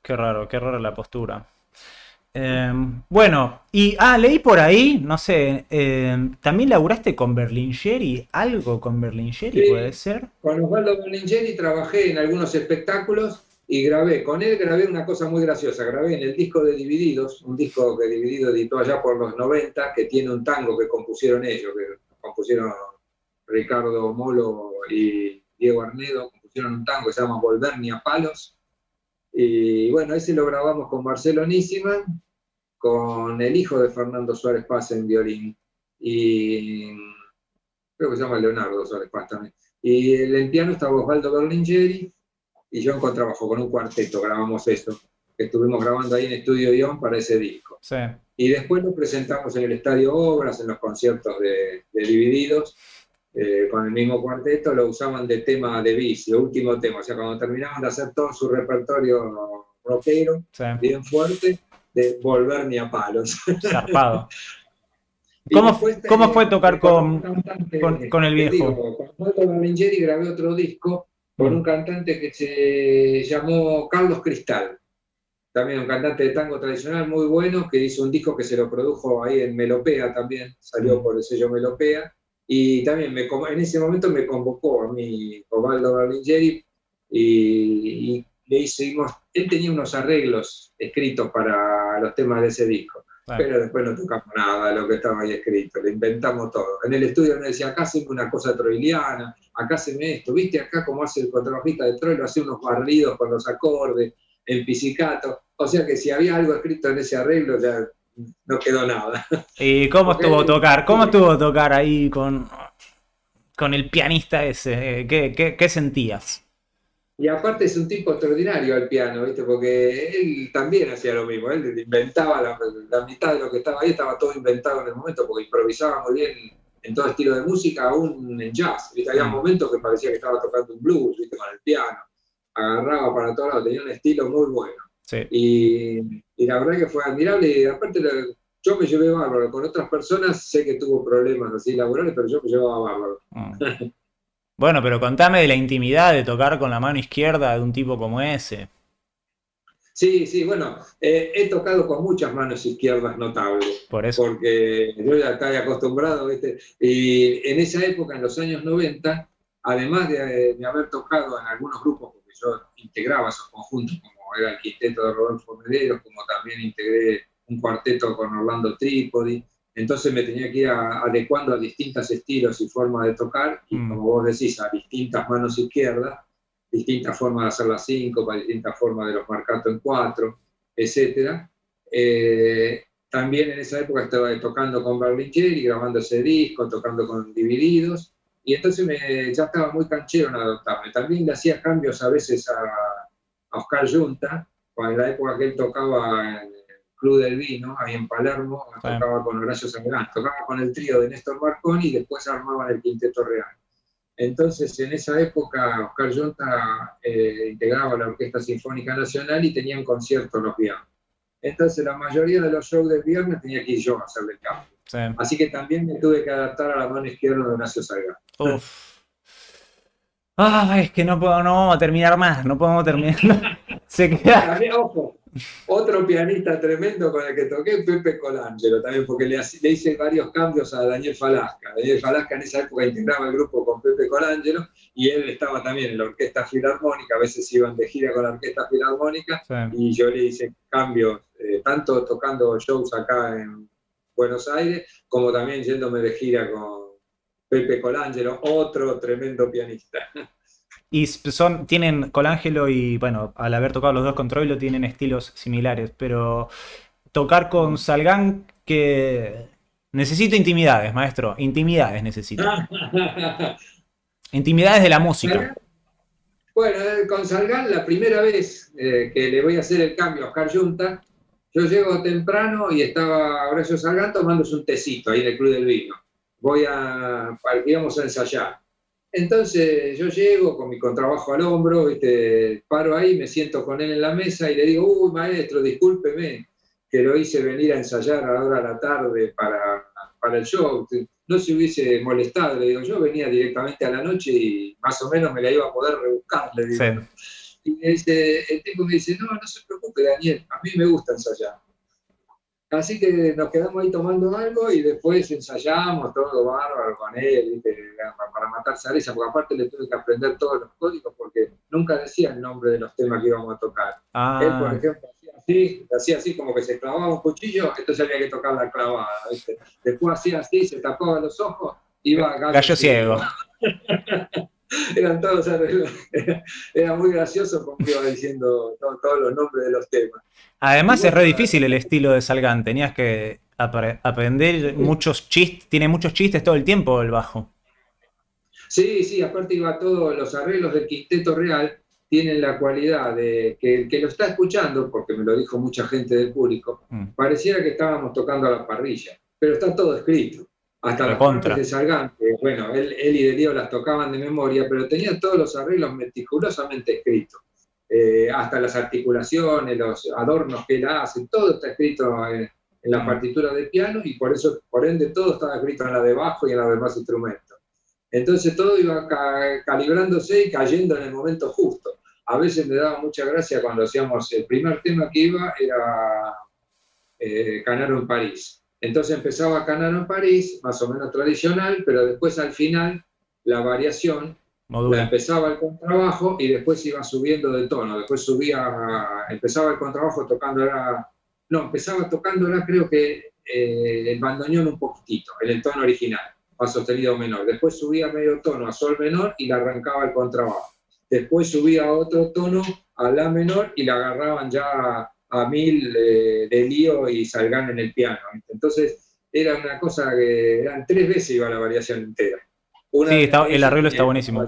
Qué rara la postura. Bueno, y leí por ahí, no sé, ¿también laburaste con Berlingeri? ¿Algo con Berlingeri puede ser? Con Osvaldo Berlingeri trabajé en algunos espectáculos y grabé una cosa muy graciosa, grabé en el disco de Divididos, un disco que Dividido editó allá por los 90, que tiene un tango que compusieron ellos, que compusieron Ricardo Molo y Diego Arnedo, compusieron un tango que se llama Volver ni a palos. Y bueno, ese lo grabamos con Marcelo Nísima, con el hijo de Fernando Suárez Paz en violín, y creo que se llama Leonardo Suárez Paz también. Y en piano estaba Osvaldo Berlingeri, y yo en contrabajo, con un cuarteto grabamos eso, que estuvimos grabando ahí en Estudio Ion para ese disco. Sí. Y después lo presentamos en el Estadio Obras, en los conciertos de Divididos, con el mismo cuarteto, lo usaban de tema de bici, último tema, o sea, cuando terminaban de hacer todo su repertorio rockero, sí, bien fuerte, de Volver ni a palos. Zarpado. ¿Cómo fue tocar con el viejo? Digo, con Osvaldo Berlingeri grabé otro disco con un cantante que se llamó Carlos Cristal. también un cantante de tango tradicional muy bueno, que hizo un disco que se lo produjo ahí en Melopea también, salió por el sello Melopea, y también en ese momento me convocó a mí Osvaldo Berlingeri y le hicimos, él tenía unos arreglos escritos para los temas de ese disco, Claro. pero después no tocamos nada de lo que estaba ahí escrito, le inventamos todo. En el estudio me decía, acá haceme una cosa troiliana, acá haceme esto, viste acá como hace el contrabajista de Troilo, hace unos barridos con los acordes, en pizzicato, o sea que si había algo escrito en ese arreglo ya no quedó nada. ¿Y cómo Porque estuvo tocar? ¿Cómo estuvo tocar ahí con el pianista ese? ¿Qué sentías? y aparte es un tipo extraordinario al piano, ¿viste? Porque él también hacía lo mismo, él inventaba la mitad de lo que estaba ahí, estaba todo inventado en el momento, porque improvisaba muy bien en todo estilo de música, aún en jazz, ¿viste? Había momentos que parecía que estaba tocando un blues, ¿viste? Con el piano, agarraba para todos lados, tenía un estilo muy bueno. Sí. Y la verdad que fue admirable, y aparte yo me llevé bárbaro, con otras personas sé que tuvo problemas así laborales, pero yo me llevaba bárbaro. Bueno, pero contame de la intimidad de tocar con la mano izquierda de un tipo como ese. Sí, sí, bueno, he tocado con muchas manos izquierdas notables, Por eso. porque yo ya estaba acostumbrado, ¿viste? Y en esa época, en los años 90, además de haber tocado en algunos grupos, porque yo integraba esos conjuntos, como era el quinteto de Rodolfo Mederos, como también integré un cuarteto con Orlando Trípodi, entonces me tenía que ir adecuando a distintos estilos y formas de tocar, y como vos decís, a distintas manos izquierdas, distintas formas de hacer las síncopas, distintas formas de los marcatos en cuatro, etc. También en esa época estaba tocando con Berlingeri, grabando ese disco, tocando con Divididos, y entonces ya estaba muy canchero en adoptarme. También le hacía cambios a veces a Oscar Junta, en la época que él tocaba en el Club del Vino, ahí en Palermo, tocaba con Horacio Sangrán, tocaba con el trío de Néstor Marconi y después armaban el Quinteto Real. Entonces, en esa época, Oscar Yonta integraba la Orquesta Sinfónica Nacional y tenían conciertos los viernes. Entonces, la mayoría de los shows del viernes tenía que ir yo a hacerle el cambio. Sí. Así que también me tuve que adaptar a la mano izquierda de Horacio Salgado. Uf. Ah, es que no vamos a terminar más, no podemos terminar. Se queda. También, ojo, otro pianista tremendo con el que toqué, Pepe Colangelo, también porque le hice varios cambios a Daniel Falasca. Daniel Falasca en esa época integraba el grupo con Pepe Colangelo y él estaba también en la Orquesta Filarmónica, a veces iban de gira con la Orquesta Filarmónica, sí. Y yo le hice cambios, tanto tocando shows acá en Buenos Aires, como también yéndome de gira con Pepe Colangelo, otro tremendo pianista. Y tienen Colangelo y, bueno, al haber tocado los dos con Troilo tienen estilos similares, pero tocar con Salgán, que necesito intimidades, maestro, intimidades necesito. Intimidades de la música. Bueno, con Salgán la primera vez que le voy a hacer el cambio a Oscar Yunta, yo llego temprano y estaba Horacio Salgán tomándose un tecito ahí en el Club del Vino. Íbamos a ensayar. Entonces yo llego con mi contrabajo al hombro, ¿viste? Paro ahí, me siento con él en la mesa y le digo, uy, maestro, discúlpeme, que lo hice venir a ensayar a la hora de la tarde para el show. No se hubiese molestado, le digo, yo venía directamente a la noche y más o menos me la iba a poder rebuscar, le digo. Sí. Y el tipo me dice, no se preocupe, Daniel, a mí me gusta ensayar. Así que nos quedamos ahí tomando algo y después ensayamos todo bárbaro con él, ¿viste? Para matarse a risa, porque aparte le tuve que aprender todos los códigos porque nunca decía el nombre de los temas que íbamos a tocar. Él, por ejemplo, hacía así como que se clavaba un cuchillo, entonces había que tocar la clavada, ¿viste? Después hacía así, se tapaba los ojos, iba gallo ciego. Eran todos arreglos. Era muy gracioso porque iba diciendo todos los nombres de los temas. Además es re difícil el estilo de Salgán, tenías que aprender muchos chistes, tiene muchos chistes todo el tiempo el bajo. Sí, aparte iba todos los arreglos del Quinteto Real tienen la cualidad de que el que lo está escuchando, porque me lo dijo mucha gente del público, pareciera que estábamos tocando a la parrilla, pero está todo escrito. Hasta las partes de Salgán, que bueno, él y Delío las tocaban de memoria, pero tenía todos los arreglos meticulosamente escritos. Hasta las articulaciones, los adornos que él hace, todo está escrito en la partitura de piano y por ende todo estaba escrito en la de bajo y en los demás instrumentos. Entonces todo iba calibrándose y cayendo en el momento justo. a veces me daba mucha gracia cuando hacíamos el primer tema que iba, era Canaro en París. Entonces empezaba Canaro en París, más o menos tradicional, pero después al final la variación la empezaba el contrabajo y después iba subiendo de tono. Después empezaba el contrabajo tocándola, no, empezaba tocándola creo que el bandoneón un poquitito, en el tono original, fa sostenido menor. Después subía medio tono a sol menor y la arrancaba el contrabajo. Después subía a otro tono a la menor y la agarraban ya a 1000 de lío y salgan en el piano. Entonces era una cosa que eran 3 veces iba la variación entera. Sí, el arreglo está buenísimo.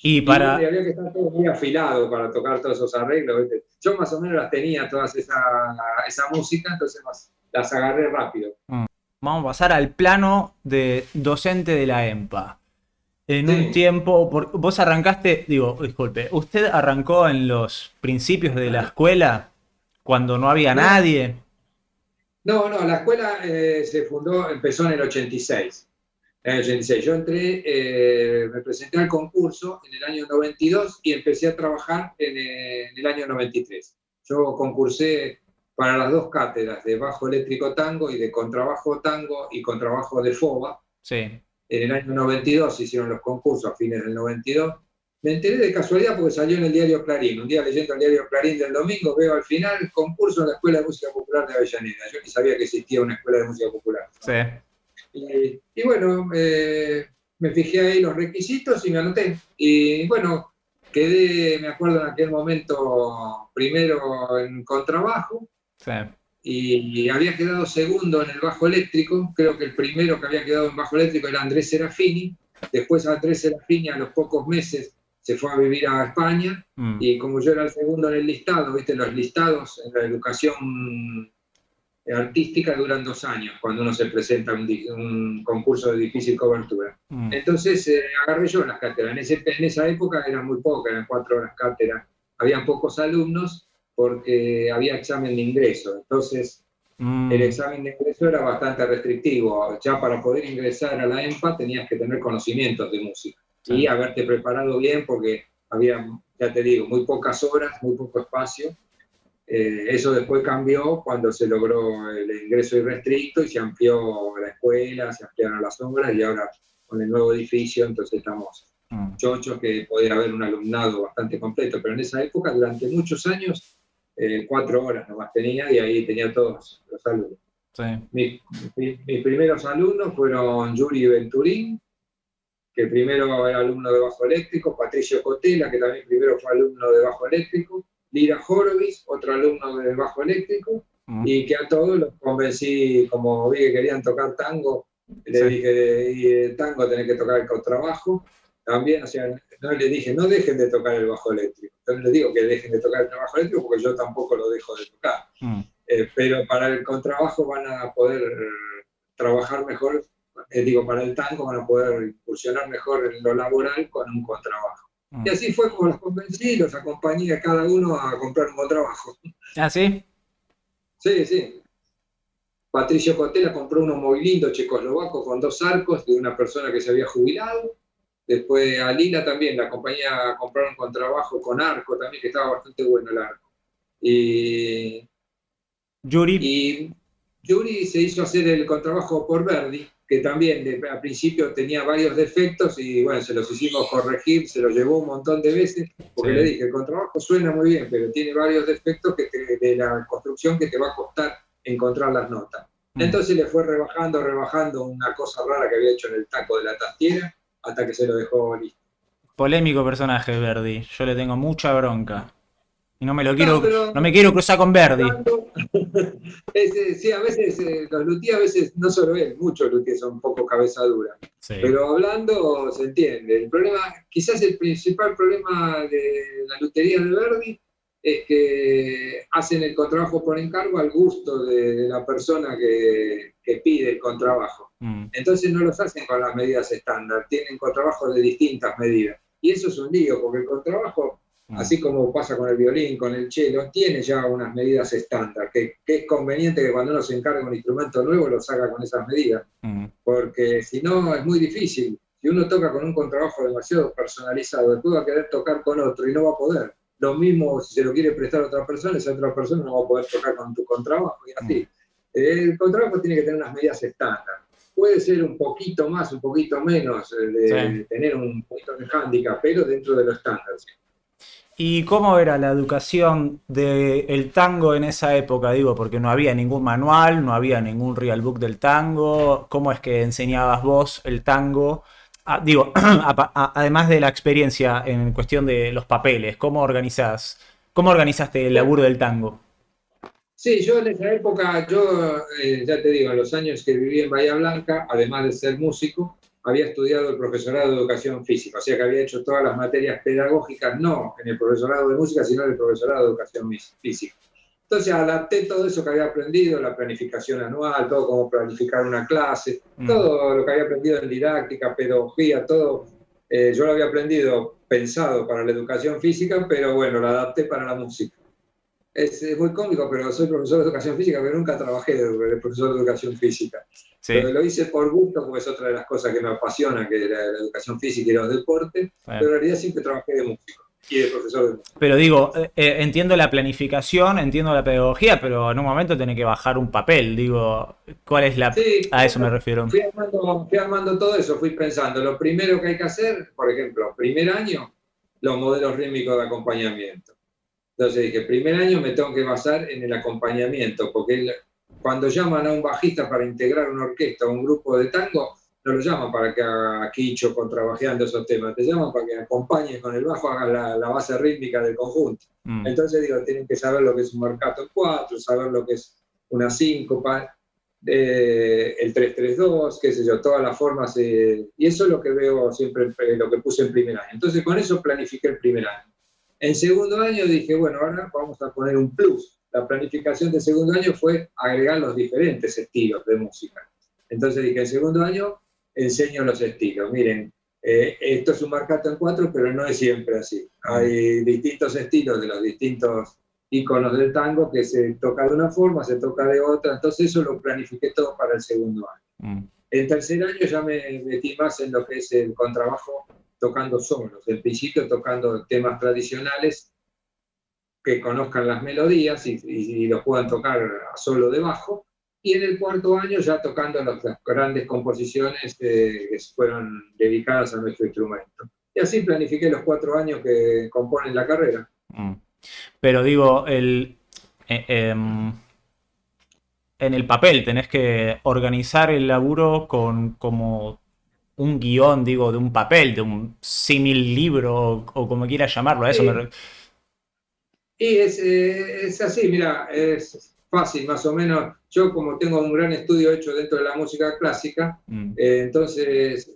Y había que estar todo muy afilado para tocar todos esos arreglos, ¿viste? Yo más o menos las tenía todas esa música, entonces las agarré rápido. Vamos a pasar al plano de docente de la EMPA. En un tiempo, vos arrancaste, disculpe, ¿usted arrancó en los principios de la escuela cuando no había nadie? No, la escuela empezó en el 86. En el 86. Yo entré, me presenté al concurso en el año 92 y empecé a trabajar en el año 93. Yo concursé para las 2 cátedras de bajo eléctrico tango y de contrabajo tango y contrabajo de FOBA. Sí. En el año 92 se hicieron los concursos, a fines del 92. Me enteré de casualidad porque salió en el diario Clarín. Un día leyendo el diario Clarín del domingo, veo al final concurso en la Escuela de Música Popular de Avellaneda. Yo ni sabía que existía una Escuela de Música Popular. Sí. Y bueno, me fijé ahí los requisitos y me anoté. Y bueno, quedé, me acuerdo en aquel momento, primero en contrabajo. Sí. Y había quedado segundo en el bajo eléctrico. Creo que el primero que había quedado en bajo eléctrico era Andrés Serafini. Después Andrés Serafini a los pocos meses se fue a vivir a España. Y como yo era el segundo en el listado, ¿viste? Los listados en la educación artística duran 2 años cuando uno se presenta a un concurso de difícil cobertura. Entonces agarré yo las cátedras. En esa época eran muy pocas, eran 4 horas cátedra. Habían pocos alumnos porque había examen de ingreso. Entonces el examen de ingreso era bastante restrictivo. Ya para poder ingresar a la EMPA tenías que tener conocimientos de música y haberte preparado bien porque había, ya te digo, muy pocas horas, muy poco espacio. Eso después cambió cuando se logró el ingreso irrestricto y se amplió la escuela, se ampliaron las obras y ahora con el nuevo edificio entonces estamos chochos que podía haber un alumnado bastante completo, pero en esa época durante muchos años 4 horas nomás tenía y ahí tenía todos los alumnos. Sí. Mis primeros alumnos fueron Yuri Venturín, que primero era alumno de bajo eléctrico, Patricio Cotela, que también primero fue alumno de bajo eléctrico, Lira Horowitz, otro alumno de bajo eléctrico, y que a todos los convencí, como vi que querían tocar tango, le dije, y el tango tenés que tocar el contrabajo. También, o sea, no les dije, no dejen de tocar el bajo eléctrico. Entonces les digo que dejen de tocar el bajo eléctrico porque yo tampoco lo dejo de tocar. Pero para el contrabajo van a poder trabajar mejor, para el tango van a poder incursionar mejor en lo laboral con un contrabajo. Y así fue como los convencí, los acompañé a cada uno a comprar un contrabajo. ¿Ah, sí? Sí. Patricio Cotela compró uno muy lindo checoslovaco con 2 arcos de una persona que se había jubilado. Después a Lila también la acompañé a comprar un contrabajo con arco también, que estaba bastante bueno el arco. Y Yuri se hizo hacer el contrabajo por Verdi, que también al principio tenía varios defectos y bueno, se los hicimos corregir, se los llevó un montón de veces, porque le dije, el contrabajo suena muy bien, pero tiene varios defectos de la construcción que te va a costar encontrar las notas. Entonces le fue rebajando una cosa rara que había hecho en el taco de la tastiera, hasta que se lo dejó listo. Polémico personaje Verdi, yo le tengo mucha bronca. Y no me quiero cruzar con Verdi. Sí, a veces los luthiers, a veces no solo él, muchos luthiers son un poco cabeza dura. Sí. Pero hablando se entiende. El problema, quizás el principal problema de la lutería de Verdi es que hacen el contrabajo por encargo al gusto de la persona que pide el contrabajo. Entonces no los hacen con las medidas estándar, tienen contrabajos de distintas medidas. Y eso es un lío, porque el contrabajo, así como pasa con el violín, con el cello, tiene ya unas medidas estándar, que es conveniente que cuando uno se encarga un instrumento nuevo lo saca con esas medidas, porque si no es muy difícil. Si uno toca con un contrabajo demasiado personalizado, después va a querer tocar con otro y no va a poder. Lo mismo si se lo quiere prestar a otra persona, esa otra persona no va a poder tocar con tu contrabajo y así. El contrabajo tiene que tener unas medidas estándar. Puede ser un poquito más, un poquito menos, Sí. tener un poquito de hándicap, pero dentro de lo estándar. ¿Sí? ¿Y cómo era la educación del tango en esa época? Digo, porque no había ningún manual, no había ningún real book del tango. ¿Cómo es que enseñabas vos el tango? Ah, digo, además de la experiencia en cuestión de los papeles, cómo organizaste el Bueno, laburo del tango? sí, yo en esa época, ya te digo, en los años que viví en Bahía Blanca, además de ser músico, había estudiado el profesorado de educación física, o sea que había hecho todas las materias pedagógicas, no en el profesorado de música, sino en el profesorado de educación física. Entonces adapté todo eso que había aprendido, la planificación anual, todo cómo planificar una clase, Mm, todo lo que había aprendido en didáctica, pedagogía, todo, yo lo había aprendido pensado para la educación física, pero bueno, lo adapté para la música. Es muy cómico, pero soy profesor de educación física, pero nunca trabajé de profesor de educación física. sí. Lo hice por gusto, porque es otra de las cosas que me apasiona, que es la educación física y los deportes, pero en realidad siempre trabajé de músico y de profesor de música. Pero digo, entiendo la planificación, entiendo la pedagogía, pero en un momento tenés que bajar un papel. Digo, ¿cuál es la...? Sí, A eso me refiero. fui armando todo eso, fui pensando, lo primero que hay que hacer, por ejemplo, primer año, los modelos rítmicos de acompañamiento. Entonces dije, primer año me tengo que basar en el acompañamiento, porque cuando llaman a un bajista para integrar una orquesta o un grupo de tango, no lo llaman para que haga quicho contrabajeando esos temas, te llaman para que acompañes con el bajo, hagan la base rítmica del conjunto. Mm, Entonces digo, tienen que saber lo que es un marcato en cuatro, saber lo que es una síncopa, el 3-3-2, qué sé yo, todas las formas, y eso es lo que veo siempre, lo que puse en primer año. Entonces con eso planifiqué el primer año. En segundo año dije, bueno, ahora vamos a poner un plus. La planificación de segundo año fue agregar los diferentes estilos de música. Entonces dije, en segundo año enseño los estilos. Miren, esto es un marcato en cuatro, pero no es siempre así. mm, Hay distintos estilos de los distintos íconos del tango que se toca de una forma, se toca de otra. Entonces eso lo planifiqué todo para el segundo año. mm, El tercer año ya me metí más en lo que es el contrabajo tocando solos. En principio tocando temas tradicionales que conozcan las melodías y los puedan tocar a solo de bajo. Y en el cuarto año ya tocando las grandes composiciones que fueron dedicadas a nuestro instrumento. Y así planifiqué los 4 años que componen la carrera. mm. Pero digo, eh, em, en el papel tenés que organizar el laburo con como un guión, digo, de un papel, de un símil libro o como quieras llamarlo. A eso Sí, y es así, mira, es fácil más o menos. Yo como tengo un gran estudio hecho dentro de la música clásica, Mm, entonces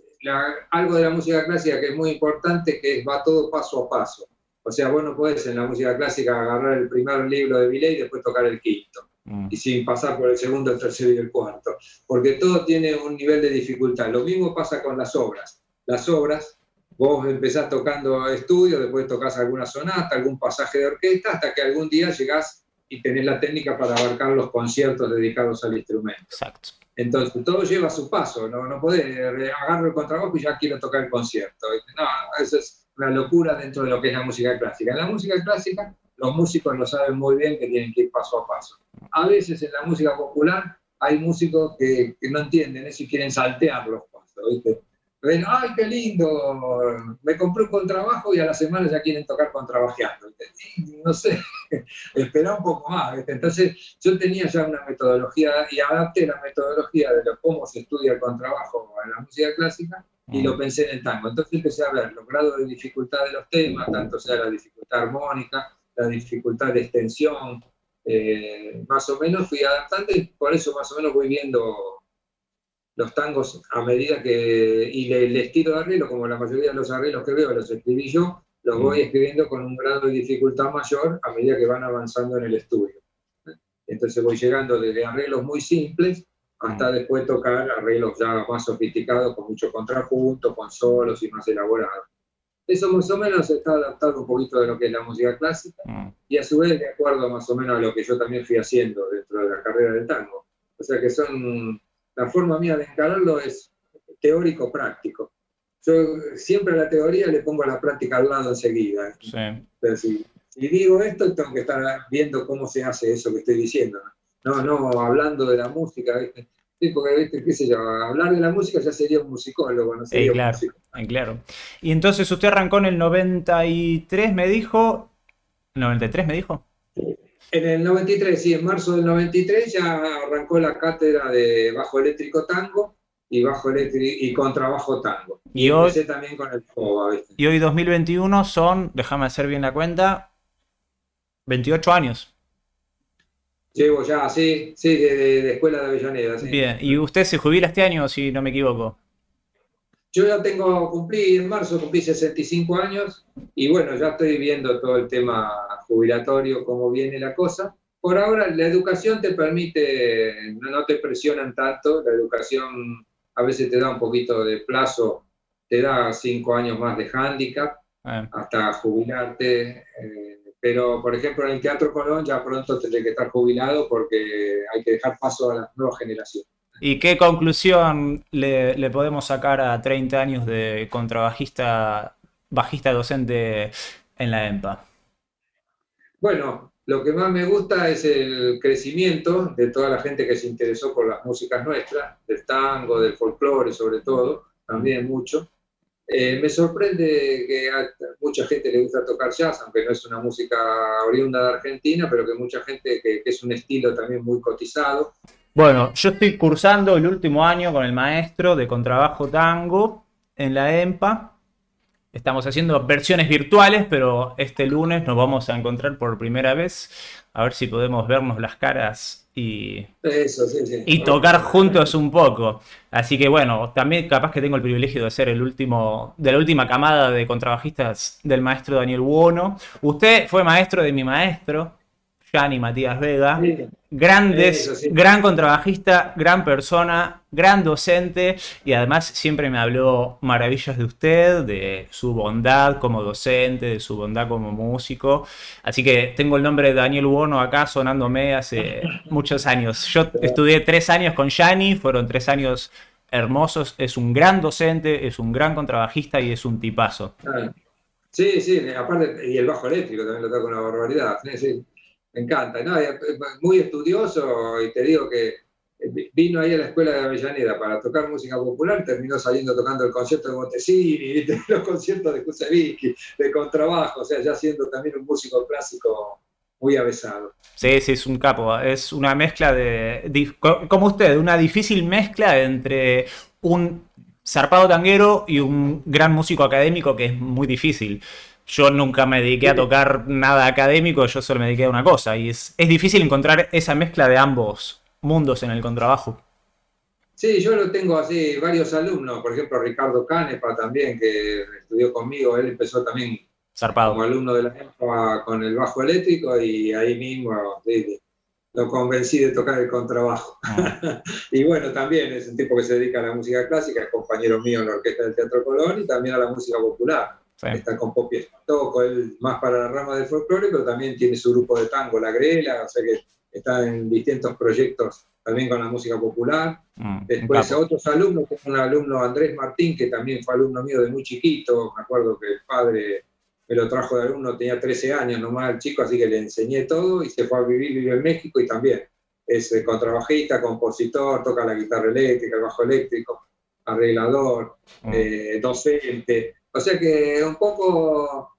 algo de la música clásica que es muy importante, que va todo paso a paso. O sea, vos no podés en la música clásica agarrar el primer libro de Bizet y después tocar el quinto, mm, y sin pasar por el segundo, el tercero y el cuarto, porque todo tiene un nivel de dificultad. Lo mismo pasa con las obras. Las obras vos empezás tocando estudio, después tocas alguna sonata, algún pasaje de orquesta, hasta que algún día llegás y tenés la técnica para abarcar los conciertos dedicados al instrumento. exacto. Entonces, todo lleva su paso, no podés agarro el contrabajo y ya quiero tocar el concierto. No, eso es una locura dentro de lo que es la música clásica. En la música clásica, los músicos lo saben muy bien que tienen que ir paso a paso. A veces en la música popular hay músicos que no entienden eso y quieren saltear los pasos, ¿viste? Ven, ¡ay, qué lindo! Me compré un contrabajo y a la semana ya quieren tocar contrabajeando. Y no sé, espera un poco más. ¿Viste? Entonces, yo tenía ya una metodología y adapté la metodología de cómo se estudia el contrabajo en la música clásica y Mm, lo pensé en el tango. Entonces empecé a ver los grados de dificultad de los temas, tanto sea la dificultad armónica, la dificultad de extensión, más o menos fui adaptando y por eso más o menos voy viendo los tangos a medida que, y el estilo de arreglo, como la mayoría de los arreglos que veo los escribí yo, los mm, voy escribiendo con un grado de dificultad mayor a medida que van avanzando en el estudio. Entonces voy llegando desde arreglos muy simples mm, hasta después tocar arreglos ya más sofisticados, con mucho contrapunto, con solos y más elaborados. Eso más o menos está adaptado un poquito de lo que es la música clásica mm. y a su vez de acuerdo más o menos a lo que yo también fui haciendo dentro de la carrera del tango. O sea que la forma mía de encararlo es teórico-práctico. yo siempre a la teoría le pongo la práctica al lado enseguida. Sí. Pero si digo esto, tengo que estar viendo cómo se hace eso que estoy diciendo. No hablando de la música, ¿viste? Sí, porque, ¿viste? Qué sé yo, hablar de la música ya sería un musicólogo, no sería un Claro, músico. claro. Y entonces usted arrancó en el 93, me dijo. ¿93 me dijo? En el 93, sí, en marzo del 93 ya arrancó la cátedra de bajo eléctrico tango y bajo eléctrico y contrabajo tango. Y Y hoy, empecé también con el FOBA, ¿viste? y hoy 2021 son, déjame hacer bien la cuenta, 28 años. Llevo ya, sí, sí, de Escuela de Avellaneda, sí. Bien, y usted se jubila este año, si no me equivoco. Yo ya cumplí en marzo, cumplí 65 años y bueno, ya estoy viendo todo el tema jubilatorio, cómo viene la cosa. Por ahora, la educación te permite, no te presionan tanto, la educación a veces te da un poquito de plazo, te da 5 años más de hándicap Eh, hasta jubilarte, pero por ejemplo en el Teatro Colón ya pronto tendré que estar jubilado porque hay que dejar paso a las nuevas generaciones. ¿Y qué conclusión le podemos sacar a 30 años de contrabajista, bajista docente en la EMPA? Bueno, lo que más me gusta es el crecimiento de toda la gente que se interesó por las músicas nuestras, del tango, del folclore sobre todo, también mucho. Me sorprende que a mucha gente le gusta tocar jazz, aunque no es una música oriunda de Argentina, pero que mucha gente que es un estilo también muy cotizado. Bueno, yo estoy cursando el último año con el maestro de contrabajo tango en la EMPA. Estamos haciendo versiones virtuales, pero este lunes nos vamos a encontrar por primera vez. A ver si podemos vernos las caras Eso, sí, sí. y tocar juntos un poco. Así que bueno, también capaz que tengo el privilegio de ser el último, de la última camada de contrabajistas del maestro Daniel Buono. Usted fue maestro de mi maestro, Gianni Matías Vega. Sí, eso Grandes, sí. gran contrabajista, gran persona, gran docente y además siempre me habló maravillas de usted, de su bondad como docente, de su bondad como músico. Así que tengo el nombre de Daniel Buono acá sonándome hace muchos años. Yo estudié 3 años con Gianni, fueron 3 años hermosos. Es un gran docente, es un gran contrabajista y es un tipazo. Ah, sí, sí, aparte, y el bajo eléctrico también lo toca una barbaridad. Sí, sí, me encanta. No, es muy estudioso y te digo que vino ahí a la escuela de Avellaneda para tocar música popular, terminó saliendo tocando el concierto de Bottesini, ¿viste? Los conciertos de Kusevitsky, de contrabajo, o sea, ya siendo también un músico clásico muy avesado. Sí, sí, es un capo. Es una mezcla como usted, una difícil mezcla entre un zarpado tanguero y un gran músico académico que es muy difícil. Yo nunca me dediqué a Sí, tocar nada académico, yo solo me dediqué a una cosa. Y es difícil encontrar esa mezcla de ambos mundos en el contrabajo. sí, yo lo tengo así, varios alumnos, por ejemplo, Ricardo Canepa también, que estudió conmigo, él empezó también como Zarpado. alumno de la EMPA con el bajo eléctrico y ahí mismo sí, lo convencí de tocar el contrabajo. Mm, Y bueno, también es un tipo que se dedica a la música clásica, es compañero mío en la Orquesta del Teatro Colón y también a la música popular. sí. Está con Popi Espantoco, él más para la rama del folclore, pero también tiene su grupo de tango, La Grela, o sea que está en distintos proyectos también con la música popular. Un Después capo. otros alumnos, como un alumno Andrés Martín, que también fue alumno mío de muy chiquito, me acuerdo que el padre me lo trajo de alumno, tenía 13 años nomás el chico, así que le enseñé todo y se fue a vivir, vive en México y también es contrabajista, compositor, toca la guitarra eléctrica, el bajo eléctrico, arreglador, Mm, docente. O sea que un poco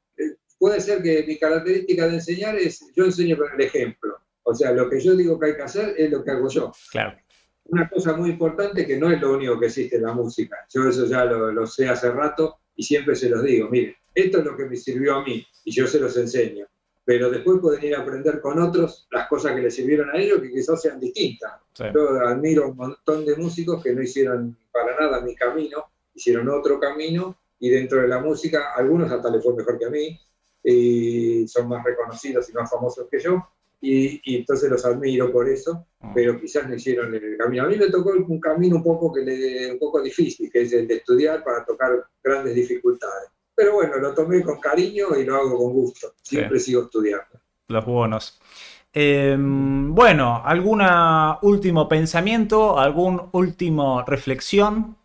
puede ser que mi característica de enseñar es, yo enseño con el ejemplo. O sea, lo que yo digo que hay que hacer es lo que hago yo. claro. Una cosa muy importante que no es lo único que existe en la música. Yo eso ya lo sé hace rato y siempre se los digo. Miren, esto es lo que me sirvió a mí y yo se los enseño. Pero después pueden ir a aprender con otros las cosas que les sirvieron a ellos que quizás sean distintas. Sí. Yo admiro un montón de músicos que no hicieron para nada mi camino, hicieron otro camino y dentro de la música, algunos hasta les fue mejor que a mí y son más reconocidos y más famosos que yo y entonces los admiro por eso, pero quizás no hicieron el camino. A mí me tocó un camino un poco difícil, que es el de estudiar para tocar grandes dificultades. Pero bueno, lo tomé con cariño y lo hago con gusto. Sí, Siempre sigo estudiando. los buenos. Bueno, ¿algún último pensamiento? ¿Algún último reflexión?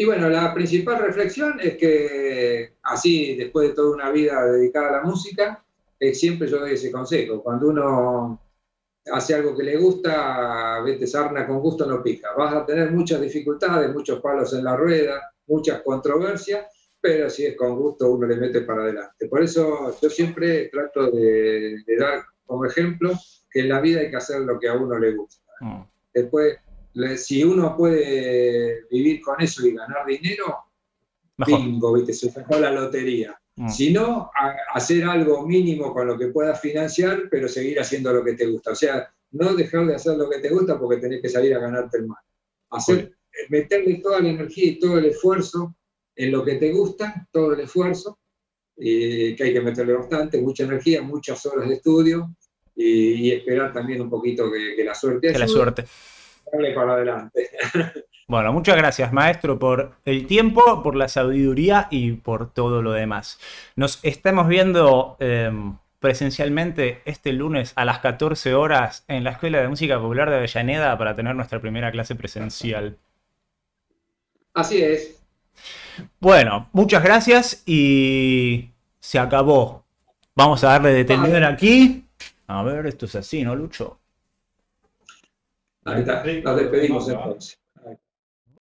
Y bueno, la principal reflexión es que así, después de toda una vida dedicada a la música, siempre yo doy ese consejo. Cuando uno hace algo que le gusta, vete sarna con gusto no pica. Vas a tener muchas dificultades, muchos palos en la rueda, muchas controversias, pero si es con gusto uno le mete para adelante. Por eso yo siempre trato de dar como ejemplo que en la vida hay que hacer lo que a uno le gusta. Después, si uno puede vivir con eso y ganar dinero, Mejor. bingo, ¿viste? Se sacó la lotería. Si no, hacer algo mínimo con lo que puedas financiar, pero seguir haciendo lo que te gusta. O sea, no dejar de hacer lo que te gusta porque tenés que salir a ganarte el mal. Meterle toda la energía y todo el esfuerzo en lo que te gusta, todo el esfuerzo, que hay que meterle bastante, mucha energía, muchas horas de estudio y esperar también un poquito que la suerte ayude. Que la suerte. Darle para adelante. Bueno, muchas gracias, maestro, por el tiempo, por la sabiduría y por todo lo demás. Nos estamos viendo presencialmente este lunes a las 14 horas en la Escuela de Música Popular de Avellaneda para tener nuestra primera clase presencial. Así es. Bueno, muchas gracias y se acabó. Vamos a darle detención aquí. A ver, esto es así, ¿no, Lucho? Ahí está. Nos despedimos entonces.